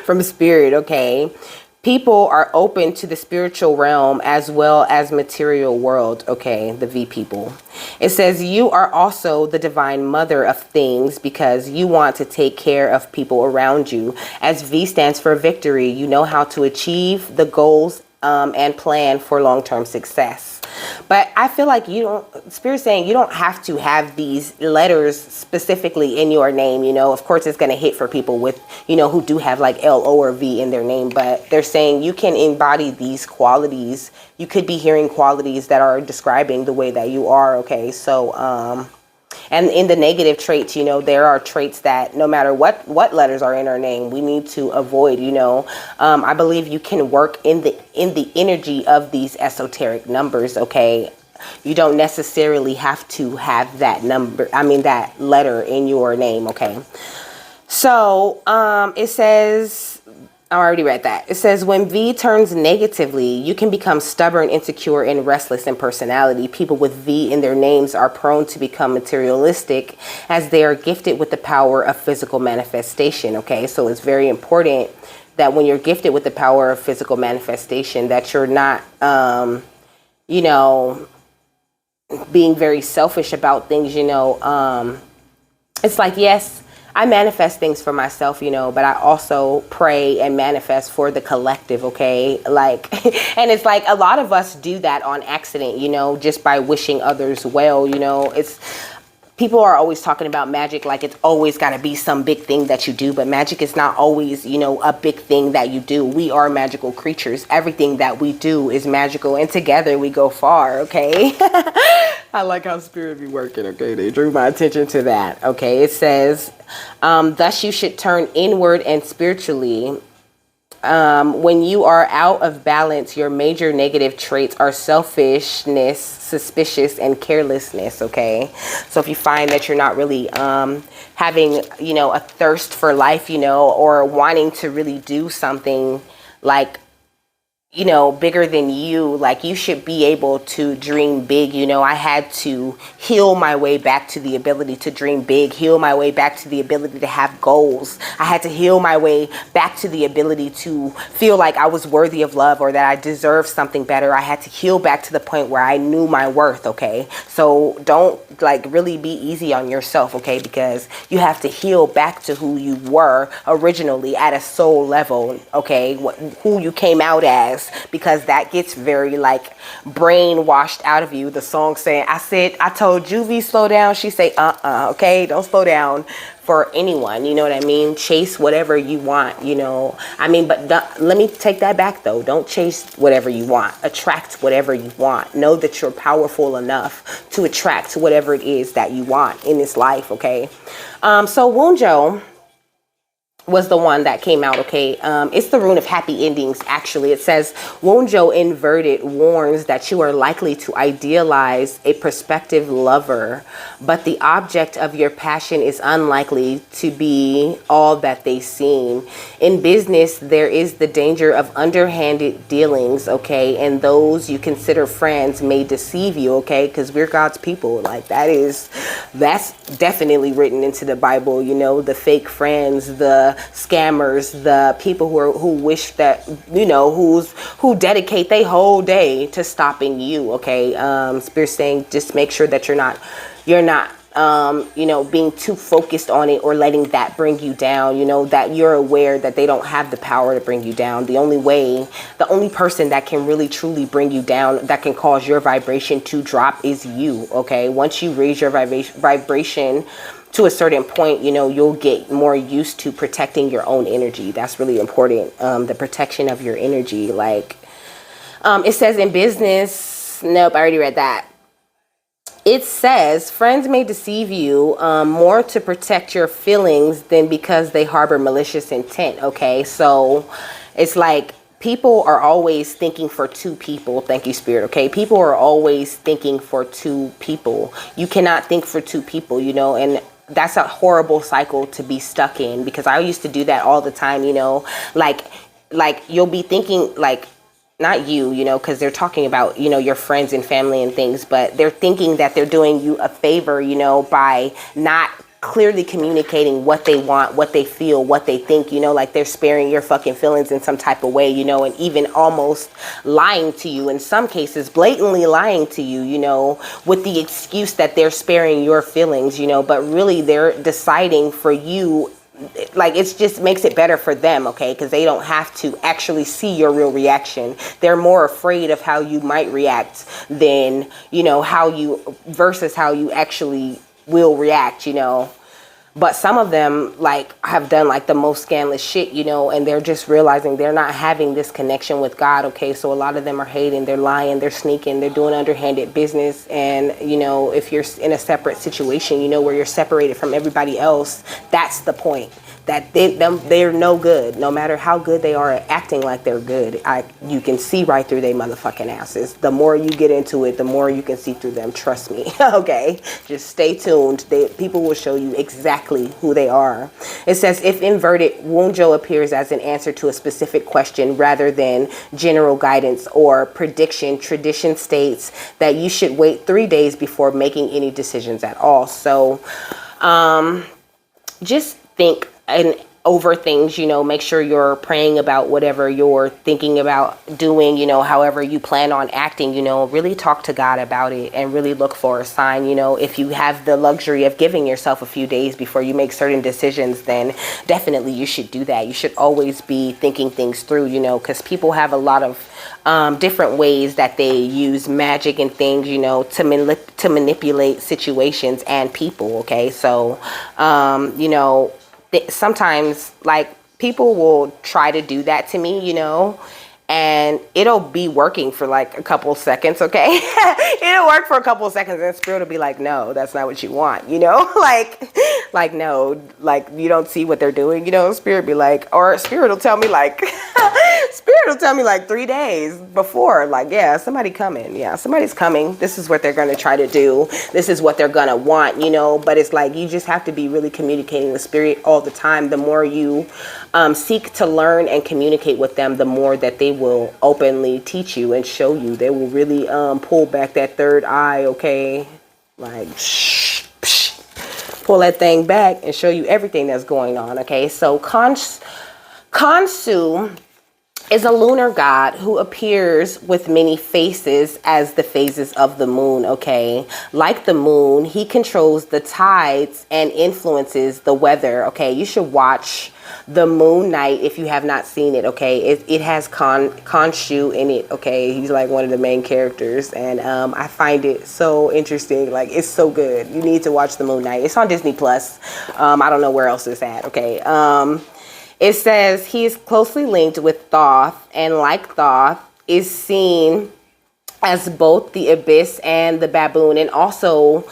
from spirit, okay? People are open to the spiritual realm as well as material world, okay, the V people. It says you are also the divine mother of things because you want to take care of people around you. As V stands for victory, you know how to achieve the goals and plan for long-term success. But I feel like Spirit's saying you don't have to have these letters specifically in your name, you know. Of course, it's going to hit for people with, who do have like L, O, or V in their name. But they're saying you can embody these qualities. You could be hearing qualities that are describing the way that you are, okay? So, and in the negative traits, there are traits that no matter what letters are in our name, we need to avoid, I believe you can work in the energy of these esoteric numbers, okay? You don't necessarily have to have that that letter in your name, okay? So, it says, I already read that. It says, when V turns negatively, you can become stubborn, insecure, and restless in personality. People with V in their names are prone to become materialistic as they are gifted with the power of physical manifestation, okay? So it's very important that when you're gifted with the power of physical manifestation, that you're not, being very selfish about things, It's like, yes, I manifest things for myself, but I also pray and manifest for the collective, okay? Like, and it's like a lot of us do that on accident, just by wishing others well, it's, people are always talking about magic like it's always got to be some big thing that you do, but magic is not always, a big thing that you do. We are magical creatures. Everything that we do is magical, and together we go far, okay? I like how spirit be working, okay? They drew my attention to that, okay? It says, thus you should turn inward and spiritually. When you are out of balance, your major negative traits are selfishness, suspicious, and carelessness, okay? So if you find that you're not really having, a thirst for life, or wanting to really do something like, bigger than you, like you should be able to dream big. I had to heal my way back to the ability to dream big, heal my way back to the ability to have goals. I had to heal my way back to the ability to feel like I was worthy of love or that I deserved something better. I had to heal back to the point where I knew my worth, okay? So don't really be easy on yourself, okay? Because you have to heal back to who you were originally at a soul level, okay? Who you came out as, because that gets very brainwashed out of you. The song saying, I told Juvie slow down. She say, okay, don't slow down for anyone. You know what I mean? Chase whatever you want, but let me take that back though. Don't chase whatever you want. Attract whatever you want. Know that you're powerful enough to attract whatever it is that you want in this life, okay? So Wunjo was the one that came out, okay? It's the rune of happy endings, actually. It says, Wonjo inverted warns that you are likely to idealize a prospective lover, but the object of your passion is unlikely to be all that they seem. In business, there is the danger of underhanded dealings, okay? And those you consider friends may deceive you, okay? Because we're God's people. That's definitely written into the Bible, the fake friends, the scammers, the people who wish that, who dedicate their whole day to stopping you, okay? Spirit saying just make sure that you're not being too focused on it or letting that bring you down, that you're aware that they don't have the power to bring you down. The only person that can really truly bring you down, that can cause your vibration to drop, is you, okay? Once you raise your vibration to a certain point, you'll get more used to protecting your own energy. That's really important. The protection of your energy. It says in business, nope, I already read that. It says friends may deceive you more to protect your feelings than because they harbor malicious intent, okay? So it's like people are always thinking for two people. Thank you, Spirit, okay? People are always thinking for two people. You cannot think for two people, and that's a horrible cycle to be stuck in, because I used to do that all the time, like you'll be thinking not you, because they're talking about, your friends and family and things, but they're thinking that they're doing you a favor, by not clearly communicating what they want, what they feel, what they think, like they're sparing your fucking feelings in some type of way, and even almost lying to you, in some cases blatantly lying to you, with the excuse that they're sparing your feelings, but really they're deciding for you. It just makes it better for them, okay? Because they don't have to actually see your real reaction. They're more afraid of how you might react than, versus how you actually will react, But some of them have done the most scandalous shit, and they're just realizing they're not having this connection with God, okay? So a lot of them are hating, they're lying, they're sneaking, they're doing underhanded business. And, if you're in a separate situation, where you're separated from everybody else, that's the point. That they're no good, no matter how good they are at acting like they're good. You can see right through their motherfucking asses. The more you get into it, the more you can see through them. Trust me, okay? Just stay tuned. People will show you exactly who they are. It says, if inverted, Wunjo appears as an answer to a specific question rather than general guidance or prediction. Tradition states that you should wait 3 days before making any decisions at all. So just think over things, make sure you're praying about whatever you're thinking about doing, however you plan on acting, really talk to God about it and really look for a sign. If you have the luxury of giving yourself a few days before you make certain decisions, then definitely you should do that. You should always be thinking things through, because people have a lot of different ways that they use magic and things, to manipulate situations and people. Okay. So, sometimes like people will try to do that to me, and it'll be working for like a couple seconds. Okay. It'll work for a couple seconds and spirit will be like, no, that's not what you want, like, no, like you don't see what they're doing, spirit be like, or spirit will tell me like, spirit will tell me like 3 days before, like, yeah, somebody's coming. This is what they're going to try to do. This is what they're going to want, but it's like, you just have to be really communicating with spirit all the time. The more you seek to learn and communicate with them, the more that they will openly teach you and show you. They will really pull back that third eye, okay? Like, pull that thing back and show you everything that's going on, okay? So Khonsu is a lunar god who appears with many faces as the phases of the moon, okay? Like the moon, he controls the tides and influences the weather, okay? You should watch the Moon Night if you have not seen it, okay? It has Khonshu in it, okay? He's like one of the main characters, and I find it so interesting. Like, it's so good. You need to watch the Moon Night. It's on Disney Plus. I don't know where else it's at, okay? It says he is closely linked with Thoth, and like Thoth, is seen as both the abyss and the baboon. And also,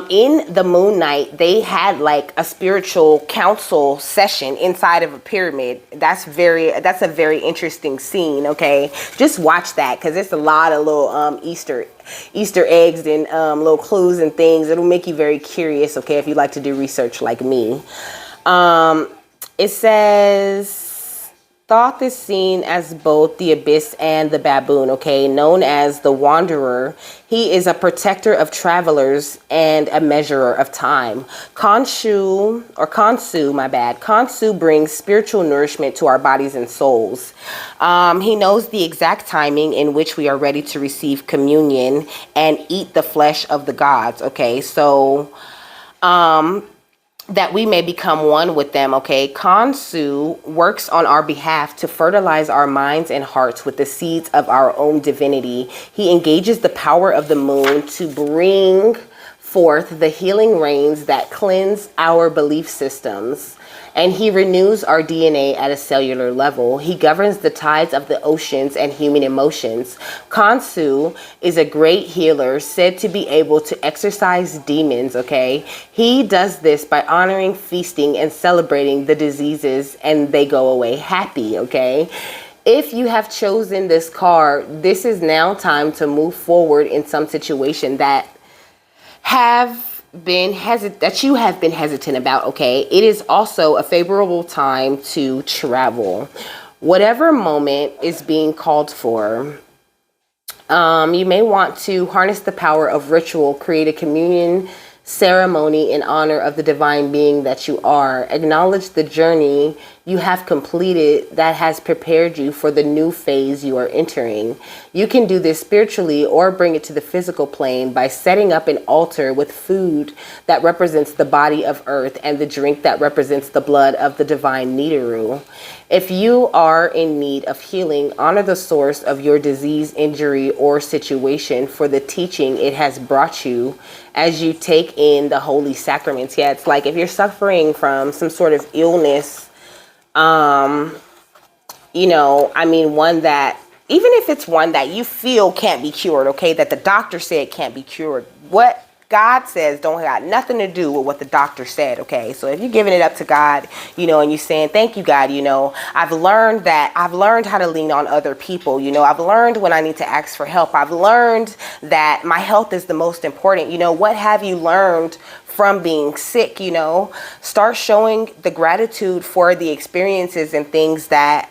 in the Moon Night, they had like a spiritual council session inside of a pyramid. That's a very interesting scene. Okay, just watch that, because it's a lot of little Easter eggs and little clues and things. It'll make you very curious. Okay, if you like to do research like me. It says Thoth is seen as both the abyss and the baboon, okay? Known as the wanderer, he is a protector of travelers and a measurer of time. Khonsu brings spiritual nourishment to our bodies and souls. He knows the exact timing in which we are ready to receive communion and eat the flesh of the gods, okay? So, that we may become one with them, okay? Khonsu works on our behalf to fertilize our minds and hearts with the seeds of our own divinity. He engages the power of the moon to bring forth the healing rains that cleanse our belief systems. And he renews our DNA at a cellular level. He governs the tides of the oceans and human emotions. Khonsu is a great healer, said to be able to exorcise demons, okay? He does this by honoring, feasting, and celebrating the diseases, and they go away happy, okay? If you have chosen this card, this is now time to move forward in some situation that you have been hesitant about, okay? It is also a favorable time to travel. Whatever moment is being called for, you may want to harness the power of ritual, create a communion ceremony in honor of the divine being that you are. Acknowledge the journey you have completed that has prepared you for the new phase you are entering. You can do this spiritually or bring it to the physical plane by setting up an altar with food that represents the body of earth and the drink that represents the blood of the divine Nibiru. If you are in need of healing, honor the source of your disease, injury, or situation for the teaching it has brought you as you take in the holy sacraments. Yeah, it's like if you're suffering from some sort of illness, one that, even if it's one that you feel can't be cured, okay, that the doctor said can't be cured, what God says don't have nothing to do with what the doctor said, okay? So if you're giving it up to God, and you're saying, thank you, God, I've learned how to lean on other people, I've learned when I need to ask for help. I've learned that my health is the most important. What have you learned from being sick? Start showing the gratitude for the experiences and things that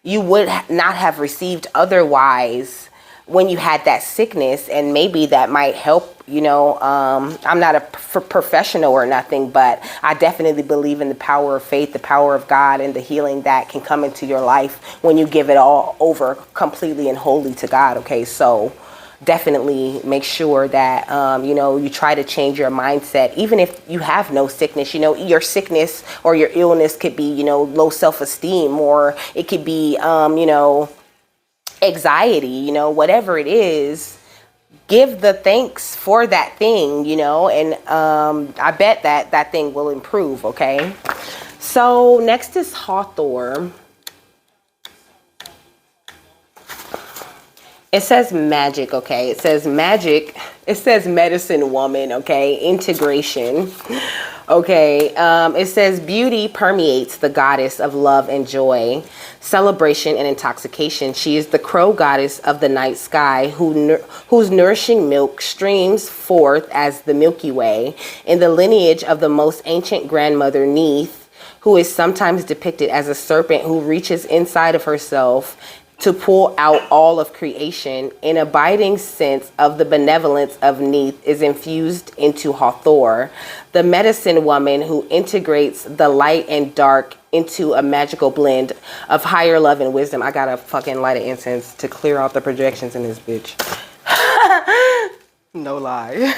you would not have received otherwise. when you had that sickness, and maybe that might help, you know. I'm not a professional or nothing, but I definitely believe in the power of faith, the power of God, and the healing that can come into your life when you give it all over completely and wholly to God. Okay, so definitely make sure that you know, you try to change your mindset. Even if you have no sickness, you know, your sickness or your illness could be, you know, low self-esteem, or it could be you know, anxiety, you know, whatever it is. Give the thanks for that thing, you know, and I bet that that thing will improve. Okay, so next is Hawthorne. It says magic, okay? It says magic. It says medicine woman, okay? Integration, okay? It says beauty permeates the goddess of love and joy, celebration and intoxication. She is the crow goddess of the night sky, whose nourishing milk streams forth as the Milky Way in the lineage of the most ancient grandmother Neith, who is sometimes depicted as a serpent who reaches inside of herself to pull out all of creation. An abiding sense of the benevolence of Neith is infused into Hathor, the medicine woman who integrates the light and dark into a magical blend of higher love and wisdom. I gotta fucking light an incense to clear out the projections in this bitch. No lie.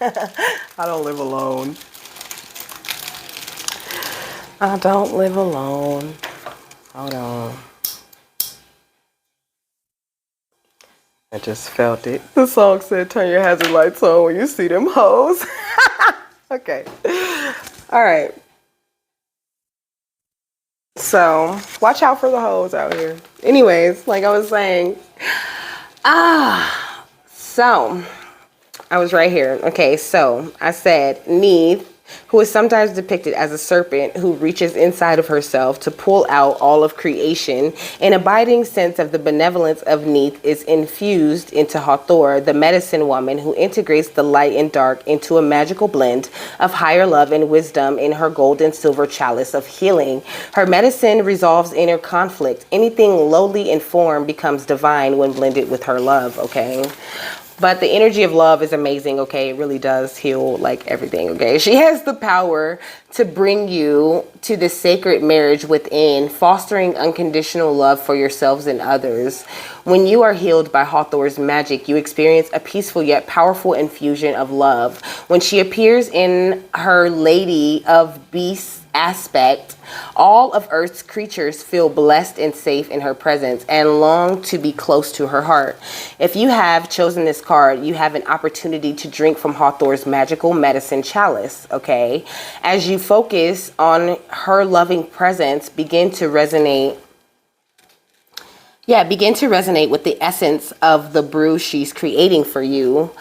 I don't live alone. I don't live alone. Hold on. I just felt it. The song said, turn your hazard lights on when you see them hoes. Okay. All right. So watch out for the hoes out here. Anyways, like I was saying, so I was right here. Okay, so I said Neith, who is sometimes depicted as a serpent who reaches inside of herself to pull out all of creation. An abiding sense of the benevolence of Neith is infused into Hathor, the medicine woman who integrates the light and dark into a magical blend of higher love and wisdom in her gold and silver chalice of healing. Her medicine resolves inner conflict. Anything lowly in form becomes divine when blended with her love, okay? But the energy of love is amazing, okay? It really does heal, like, everything, okay? She has the power to bring you to the sacred marriage within, fostering unconditional love for yourselves and others. When you are healed by Hathor's magic, you experience a peaceful yet powerful infusion of love. When she appears in her Lady of Beasts aspect, all of Earth's creatures feel blessed and safe in her presence and long to be close to her heart. If you have chosen this card, you have an opportunity to drink from Hathor's magical medicine chalice, okay? As you focus on her loving presence, begin to resonate with the essence of the brew she's creating for you.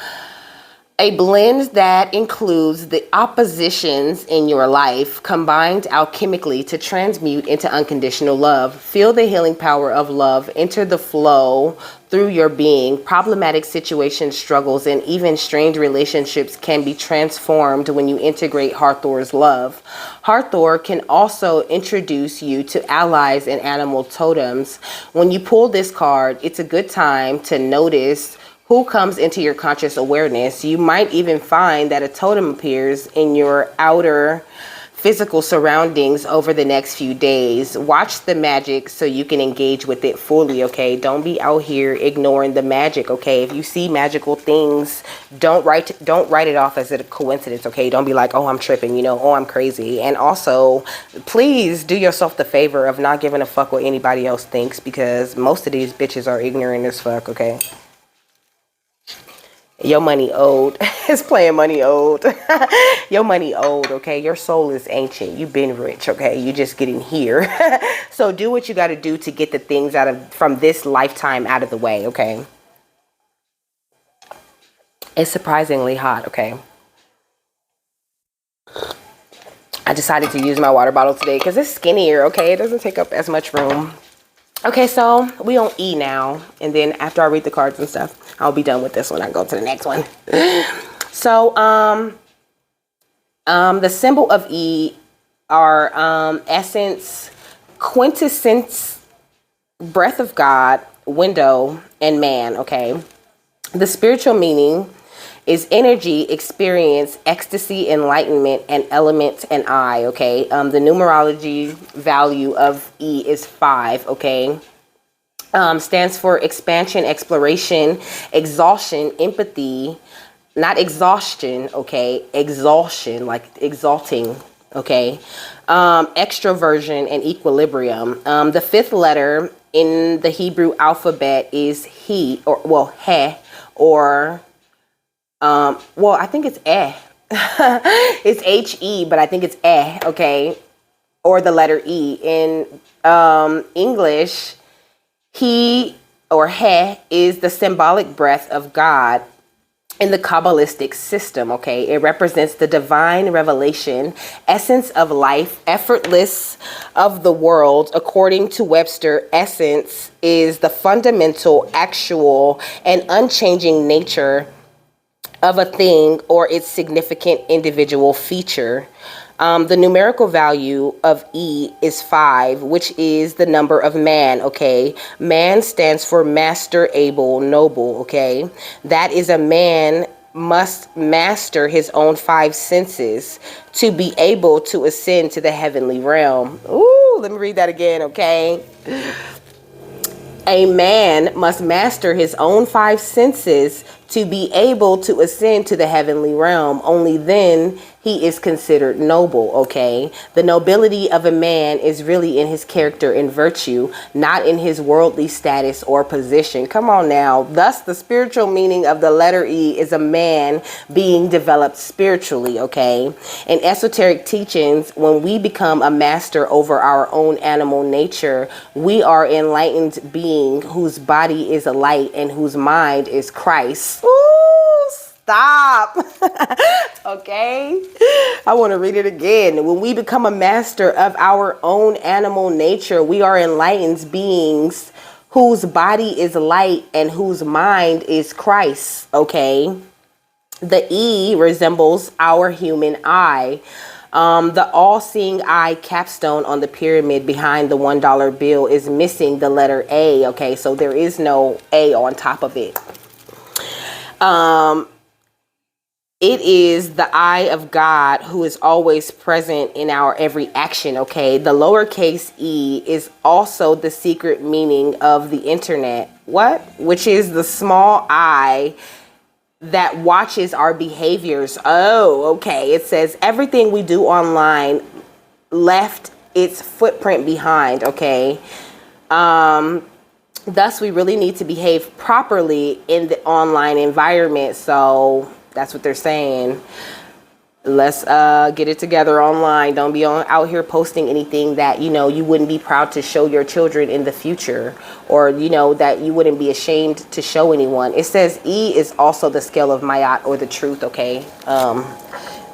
A blend that includes the oppositions in your life combined alchemically to transmute into unconditional love. Feel the healing power of love enter the flow through your being. Problematic situations, struggles, and even strained relationships can be transformed when you integrate Hathor's love. Hathor can also introduce you to allies and animal totems. When you pull this card, it's a good time to notice who comes into your conscious awareness. You might even find that a totem appears in your outer physical surroundings over the next few days. Watch the magic so you can engage with it fully, okay? Don't be out here ignoring the magic, okay? If you see magical things, don't write it off as a coincidence, okay? Don't be like, oh, I'm tripping, you know, oh, I'm crazy. And also, please do yourself the favor of not giving a fuck what anybody else thinks, because most of these bitches are ignorant as fuck, okay? Your money owed. It's playing money owed. Your money owed, okay? Your soul is ancient. You've been rich, okay? You just getting here. So do what you got to do to get the things from this lifetime out of the way, okay? It's surprisingly hot, okay? I decided to use my water bottle today because it's skinnier, okay? It doesn't take up as much room. Okay, so we on E now, and then after I read the cards and stuff, I'll be done with this one. I'll go to the next one. So, the symbol of E are essence, quintessence, breath of God, window and man, okay? The spiritual meaning is energy, experience, ecstasy, enlightenment, and element and I, okay? The numerology value of E is 5, okay? Stands for expansion, exploration, exhaustion, empathy, not exhaustion, okay? Exhaustion, like exalting, okay? Extroversion and equilibrium. The 5th letter in the Hebrew alphabet is he, or well, he, or well, I think it's eh. It's H-E, but I think it's eh, okay? Or the letter E. In English, he or he is the symbolic breath of God in the Kabbalistic system, okay? It represents the divine revelation, essence of life, effortless of the world. According to Webster, essence is the fundamental, actual, and unchanging nature of a thing or its significant individual feature. The numerical value of E is 5, which is the number of man, okay? Man stands for master, able, noble, okay? That is, a man must master his own 5 senses to be able to ascend to the heavenly realm. Ooh, let me read that again, okay? A man must master his own 5 senses to be able to ascend to the heavenly realm. Only then he is considered noble, okay? The nobility of a man is really in his character and virtue, not in his worldly status or position. Come on now. Thus, the spiritual meaning of the letter E is a man being developed spiritually, okay? In esoteric teachings, when we become a master over our own animal nature, we are enlightened being whose body is a light and whose mind is Christ. Ooh, stop. Okay, I want to read it again. When we become a master of our own animal nature, we are enlightened beings whose body is light and whose mind is Christ. Okay, the E resembles our human eye. The all-seeing eye capstone on the pyramid behind the $1 bill is missing the letter A. Okay, so there is no A on top of it. It is the eye of God who is always present in our every action, okay? The lowercase e is also the secret meaning of the internet. What? Which is the small eye that watches our behaviors. Oh, okay. It says everything we do online left its footprint behind, okay? Thus, we really need to behave properly in the online environment. So that's what they're saying. Let's get it together online. Don't be out here posting anything that, you know, you wouldn't be proud to show your children in the future, or, you know, that you wouldn't be ashamed to show anyone. It says E is also the scale of Mayat, or the truth, okay?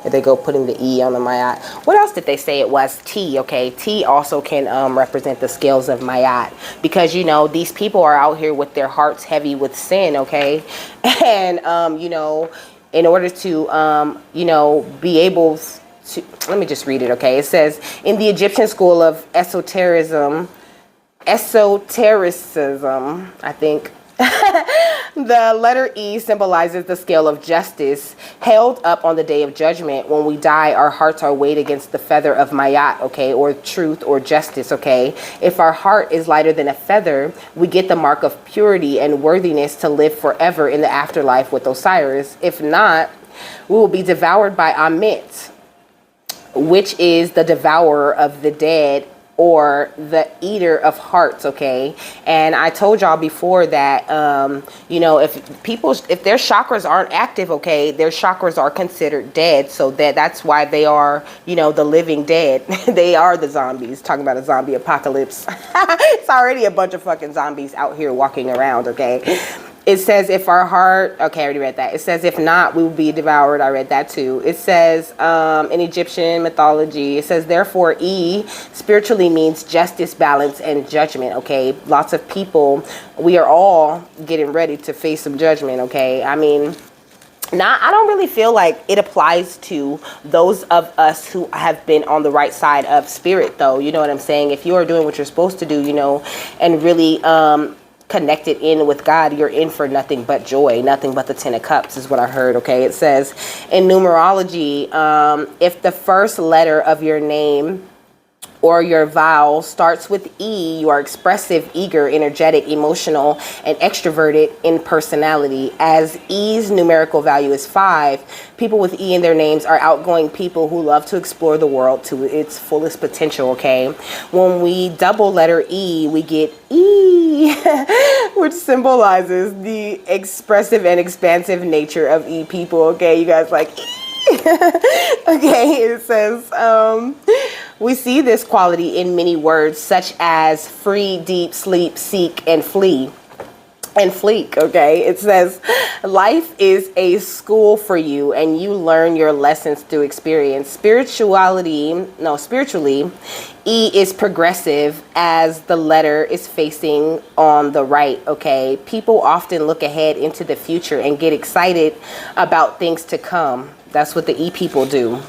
They go putting the E on the Mayat. What else did they say it was? T, okay? T also can represent the scales of Mayat, because, you know, these people are out here with their hearts heavy with sin, okay? And, you know, in order to, you know, be able to, let me just read it, okay? It says, in the Egyptian school of esotericism, I think, the letter E symbolizes the scale of justice held up on the day of judgment. When we die, our hearts are weighed against the feather of Mayat, okay, or truth or justice, okay? If our heart is lighter than a feather, we get the mark of purity and worthiness to live forever in the afterlife with Osiris. If not, we will be devoured by Ammit, which is the devourer of the dead, or the eater of hearts, okay? And I told y'all before that, you know, if their chakras aren't active, okay, their chakras are considered dead. So that's why they are, you know, the living dead. They are the zombies. Talking about a zombie apocalypse. It's already a bunch of fucking zombies out here walking around, okay? It says, if our heart, okay, I already read that. It says, if not, we will be devoured. I read that too. It says, in Egyptian mythology, it says, therefore, E spiritually means justice, balance, and judgment, okay? Lots of people, we are all getting ready to face some judgment, okay? I mean, now, I don't really feel like it applies to those of us who have been on the right side of spirit, though. You know what I'm saying? If you are doing what you're supposed to do, you know, and really, connected in with God, you're in for nothing but joy, nothing but the 10 of Cups is what I heard. Okay, it says in numerology, if the first letter of your name or your vowel starts with E, you are expressive, eager, energetic, emotional, and extroverted in personality. As E's numerical value is 5, people with E in their names are outgoing people who love to explore the world to its fullest potential, okay? When we double letter E, we get E, which symbolizes the expressive and expansive nature of E people, okay? You guys like E? Okay, it says, we see this quality in many words such as free, deep, sleep, seek, and flee. And fleek, okay? It says, life is a school for you and you learn your lessons through experience. Spiritually, E is progressive as the letter is facing on the right, okay? People often look ahead into the future and get excited about things to come. That's what the E people do.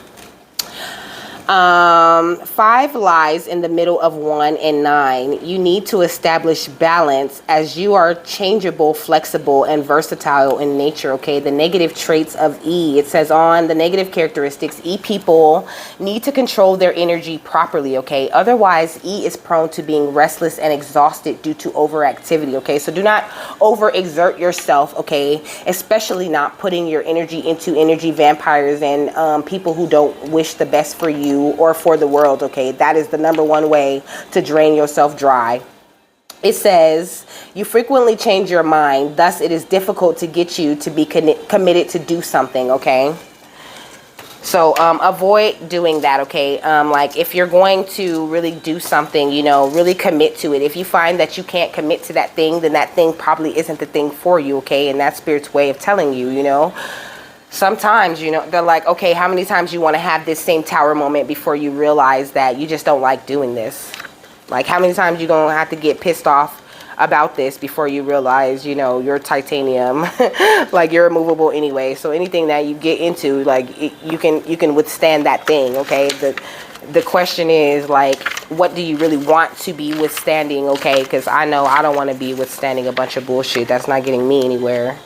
5 lies in the middle of 1 and 9. You need to establish balance as you are changeable, flexible, and versatile in nature, okay? The negative traits of E. It says on the negative characteristics, E people need to control their energy properly, okay? Otherwise, E is prone to being restless and exhausted due to overactivity, okay? So do not overexert yourself, okay? Especially not putting your energy into energy vampires and people who don't wish the best for you or for the world, okay? That is the number one way to drain yourself dry. It says, you frequently change your mind, thus it is difficult to get you to be committed to do something, okay? So avoid doing that, okay? Like if you're going to really do something, you know, really commit to it. If you find that you can't commit to that thing, then that thing probably isn't the thing for you, okay? And that's Spirit's way of telling you, you know? Sometimes, you know, they're like, okay, how many times you want to have this same tower moment before you realize that you just don't like doing this? Like, how many times you going to have to get pissed off about this before you realize, you know, you're titanium, like you're immovable anyway. So anything that you get into, like, you can withstand that thing, okay? The question is, like, what do you really want to be withstanding, okay? Because I know I don't want to be withstanding a bunch of bullshit. That's not getting me anywhere.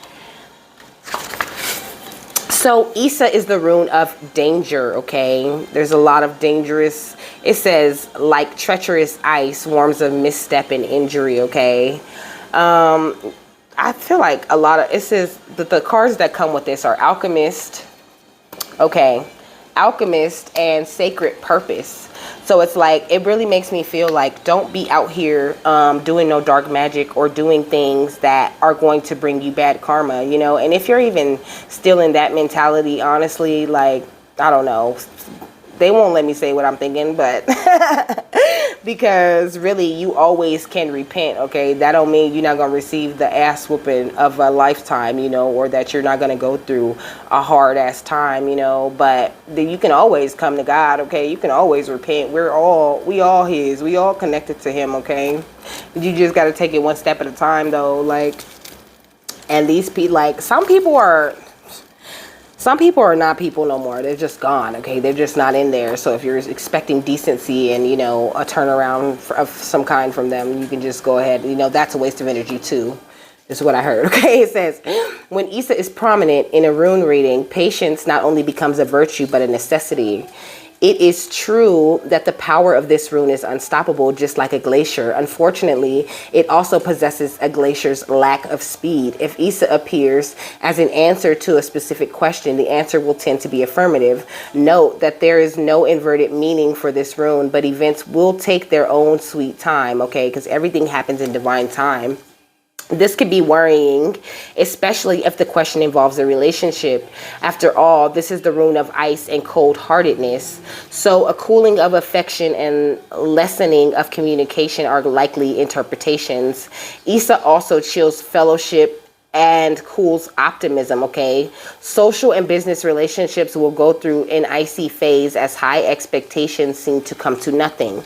So Isa is the rune of danger, okay? There's a lot of dangerous, it says, like treacherous ice, warms of misstep and injury, okay? I feel like a lot of, it says that the cards that come with this are Alchemist, okay? Alchemist and Sacred Purpose. So it's like, it really makes me feel like, don't be out here doing no dark magic or doing things that are going to bring you bad karma, you know? And if you're even still in that mentality, honestly, like, I don't know, they won't let me say what I'm thinking, but because really you always can repent, okay? That don't mean you're not going to receive the ass whooping of a lifetime, you know, or that you're not going to go through a hard ass time, you know, but you can always come to God, okay? You can always repent. We all his, we all connected to him, okay? You just got to take it one step at a time though, like, and these people, like, some people are not people no more. They're just gone, okay? They're just not in there. So if you're expecting decency and, you know, a turnaround of some kind from them, you can just go ahead. You know, that's a waste of energy too, is what I heard, okay? It says, when Isa is prominent in a rune reading, patience not only becomes a virtue, but a necessity. It is true that the power of this rune is unstoppable, just like a glacier. Unfortunately, it also possesses a glacier's lack of speed. If Isa appears as an answer to a specific question, the answer will tend to be affirmative. Note that there is no inverted meaning for this rune, but events will take their own sweet time, okay? Because everything happens in divine time. This could be worrying, especially if the question involves a relationship. After all, this is the rune of ice and cold-heartedness. So a cooling of affection and lessening of communication are likely interpretations. Isa also chills fellowship and cools optimism, okay? Social and business relationships will go through an icy phase as high expectations seem to come to nothing.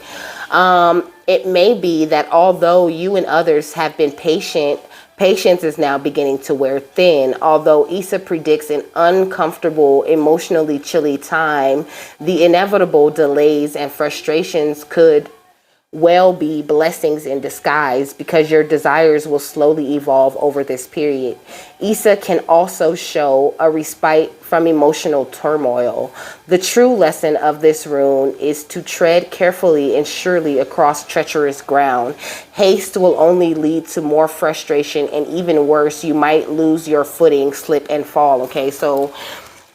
It may be that although you and others have been patient, patience is now beginning to wear thin. Although Isa predicts an uncomfortable, emotionally chilly time, the inevitable delays and frustrations could well be blessings in disguise because your desires will slowly evolve over this period. Issa can also show a respite from emotional turmoil. The true lesson of this rune is to tread carefully and surely across treacherous ground. Haste will only lead to more frustration, and even worse, you might lose your footing, slip and fall. Okay, so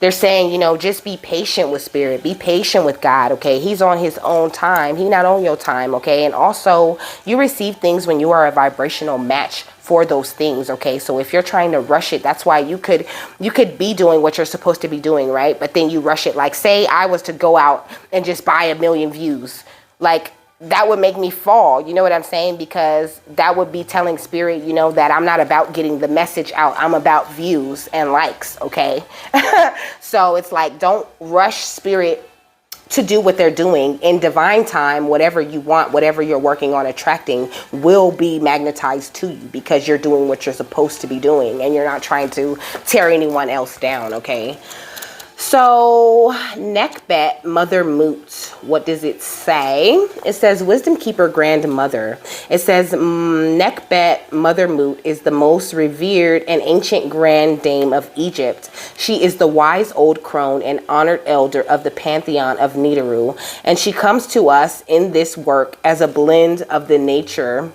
they're saying, you know, just be patient with spirit. Be patient with God, okay? He's on his own time. He's not on your time, okay? And also, you receive things when you are a vibrational match for those things, okay? So if you're trying to rush it, that's why you could be doing what you're supposed to be doing, right? But then you rush it. Like, say I was to go out and just buy 1 million views. Like, that would make me fall, you know what I'm saying? Because that would be telling spirit, you know, that I'm not about getting the message out. I'm about views and likes, okay? So it's like, don't rush spirit to do what they're doing. In divine time, whatever you want, whatever you're working on attracting will be magnetized to you because you're doing what you're supposed to be doing and you're not trying to tear anyone else down, okay? So, Nekbet, Mother Moot, what does it say? It says, Wisdom Keeper Grandmother. It says, Nekbet, Mother Moot is the most revered and ancient grand dame of Egypt. She is the wise old crone and honored elder of the pantheon of Nibiru, and she comes to us in this work as a blend of the nature.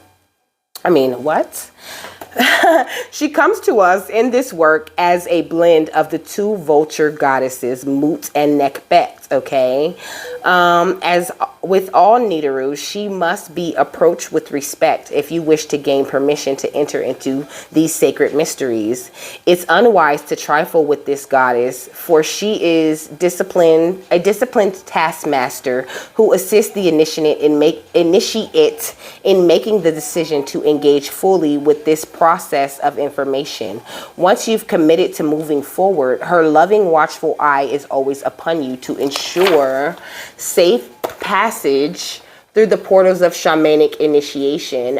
She comes to us in this work as a blend of the two vulture goddesses, Mut and Nekbet, okay? As with all Nibiru, she must be approached with respect if you wish to gain permission to enter into these sacred mysteries. It's unwise to trifle with this goddess, for she is a disciplined taskmaster who assists the initiate in making the decision to engage fully with this process of information. Once you've committed to moving forward, her loving, watchful eye is always upon you to ensure safe passage through the portals of shamanic initiation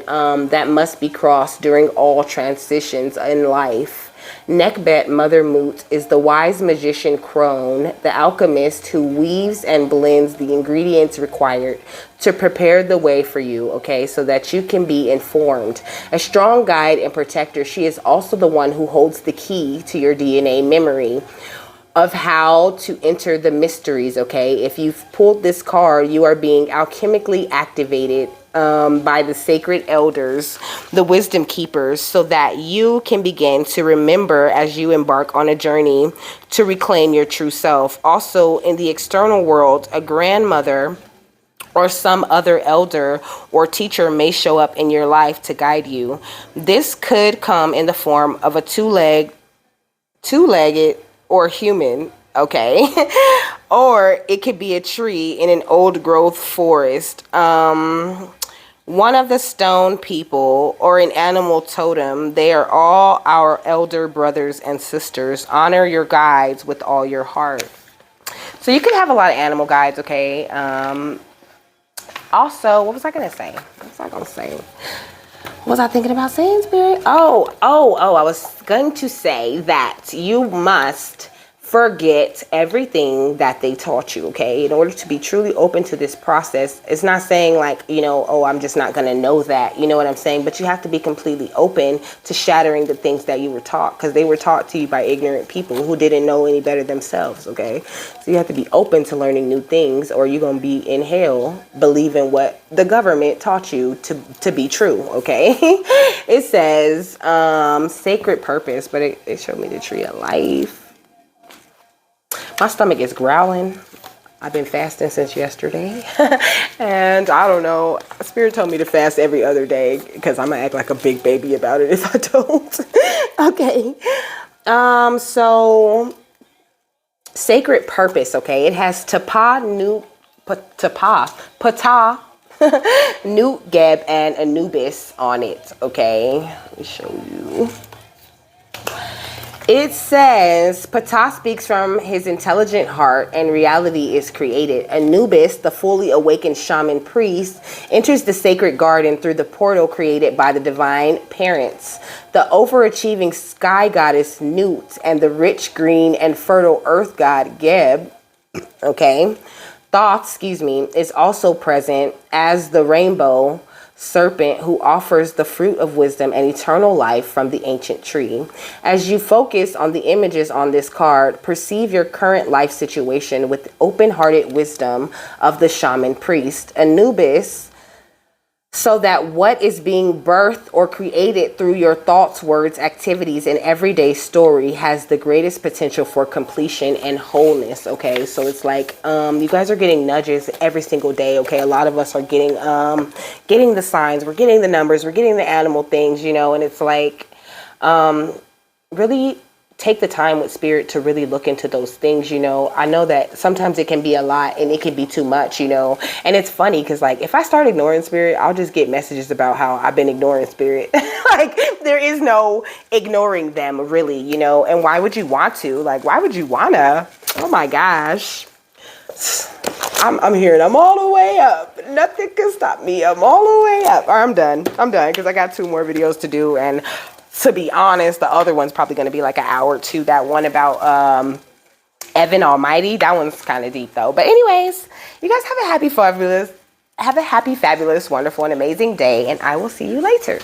that must be crossed during all transitions in life. Nekbet, Mother Moot, is the wise magician crone, the alchemist who weaves and blends the ingredients required to prepare the way for you, okay, so that you can be informed. A strong guide and protector, she is also the one who holds the key to your DNA memory of how to enter the mysteries, okay? If you've pulled this card, you are being alchemically activated by the sacred elders, the wisdom keepers, so that you can begin to remember as you embark on a journey to reclaim your true self. Also, in the external world, a grandmother or some other elder or teacher may show up in your life to guide you. This could come in the form of a two-legged or human, okay? Or it could be a tree in an old growth forest. One of the stone people or an animal totem. They are all our elder brothers and sisters. Honor your guides with all your heart. So you can have a lot of animal guides, okay? Also, what was I going to say? What was I thinking about saying, Spirit? I was going to say that you must forget everything that they taught you, okay? In order to be truly open to this process, it's not saying like, you know, oh, I'm just not going to know that, you know what I'm saying? But you have to be completely open to shattering the things that you were taught, because they were taught to you by ignorant people who didn't know any better themselves, okay? So you have to be open to learning new things, or you're going to be in hell believing what the government taught you to be true, okay? It says sacred purpose, but it showed me the tree of life. My stomach is growling. I've been fasting since yesterday. And I don't know. Spirit told me to fast every other day because I'm going to act like a big baby about it if I don't. Okay. So sacred purpose, okay? It has Ptah, Nut, Geb, and Anubis on it, okay? Let me show you. It says, Ptah speaks from his intelligent heart and reality is created. Anubis, the fully awakened shaman priest, enters the sacred garden through the portal created by the divine parents. The overachieving sky goddess Nut and the rich, green, and fertile earth god Geb, okay, Thoth, excuse me, is also present as the rainbow serpent who offers the fruit of wisdom and eternal life from the ancient tree. As you focus on the images on this card, perceive your current life situation with open-hearted wisdom of the shaman priest, Anubis, so that what is being birthed or created through your thoughts, words, activities, and everyday story has the greatest potential for completion and wholeness. Okay, so it's like you guys are getting nudges every single day. Okay, a lot of us are getting the signs, we're getting the numbers, we're getting the animal things, you know, and it's like really take the time with spirit to really look into those things. You know, I know that sometimes it can be a lot and it can be too much, you know, and it's funny because like if I start ignoring spirit, I'll just get messages about how I've been ignoring spirit. Like there is no ignoring them really, you know, and why would you want to? Like why would you wanna? Oh my gosh. I'm here and I'm all the way up. Nothing can stop me. I'm all the way up. All right, I'm done because I got 2 more videos to do, and to be honest, the other one's probably going to be like an hour or 2. That one about Evan Almighty, that one's kind of deep though. But anyways, you guys have a happy, fabulous, wonderful, and amazing day, and I will see you later.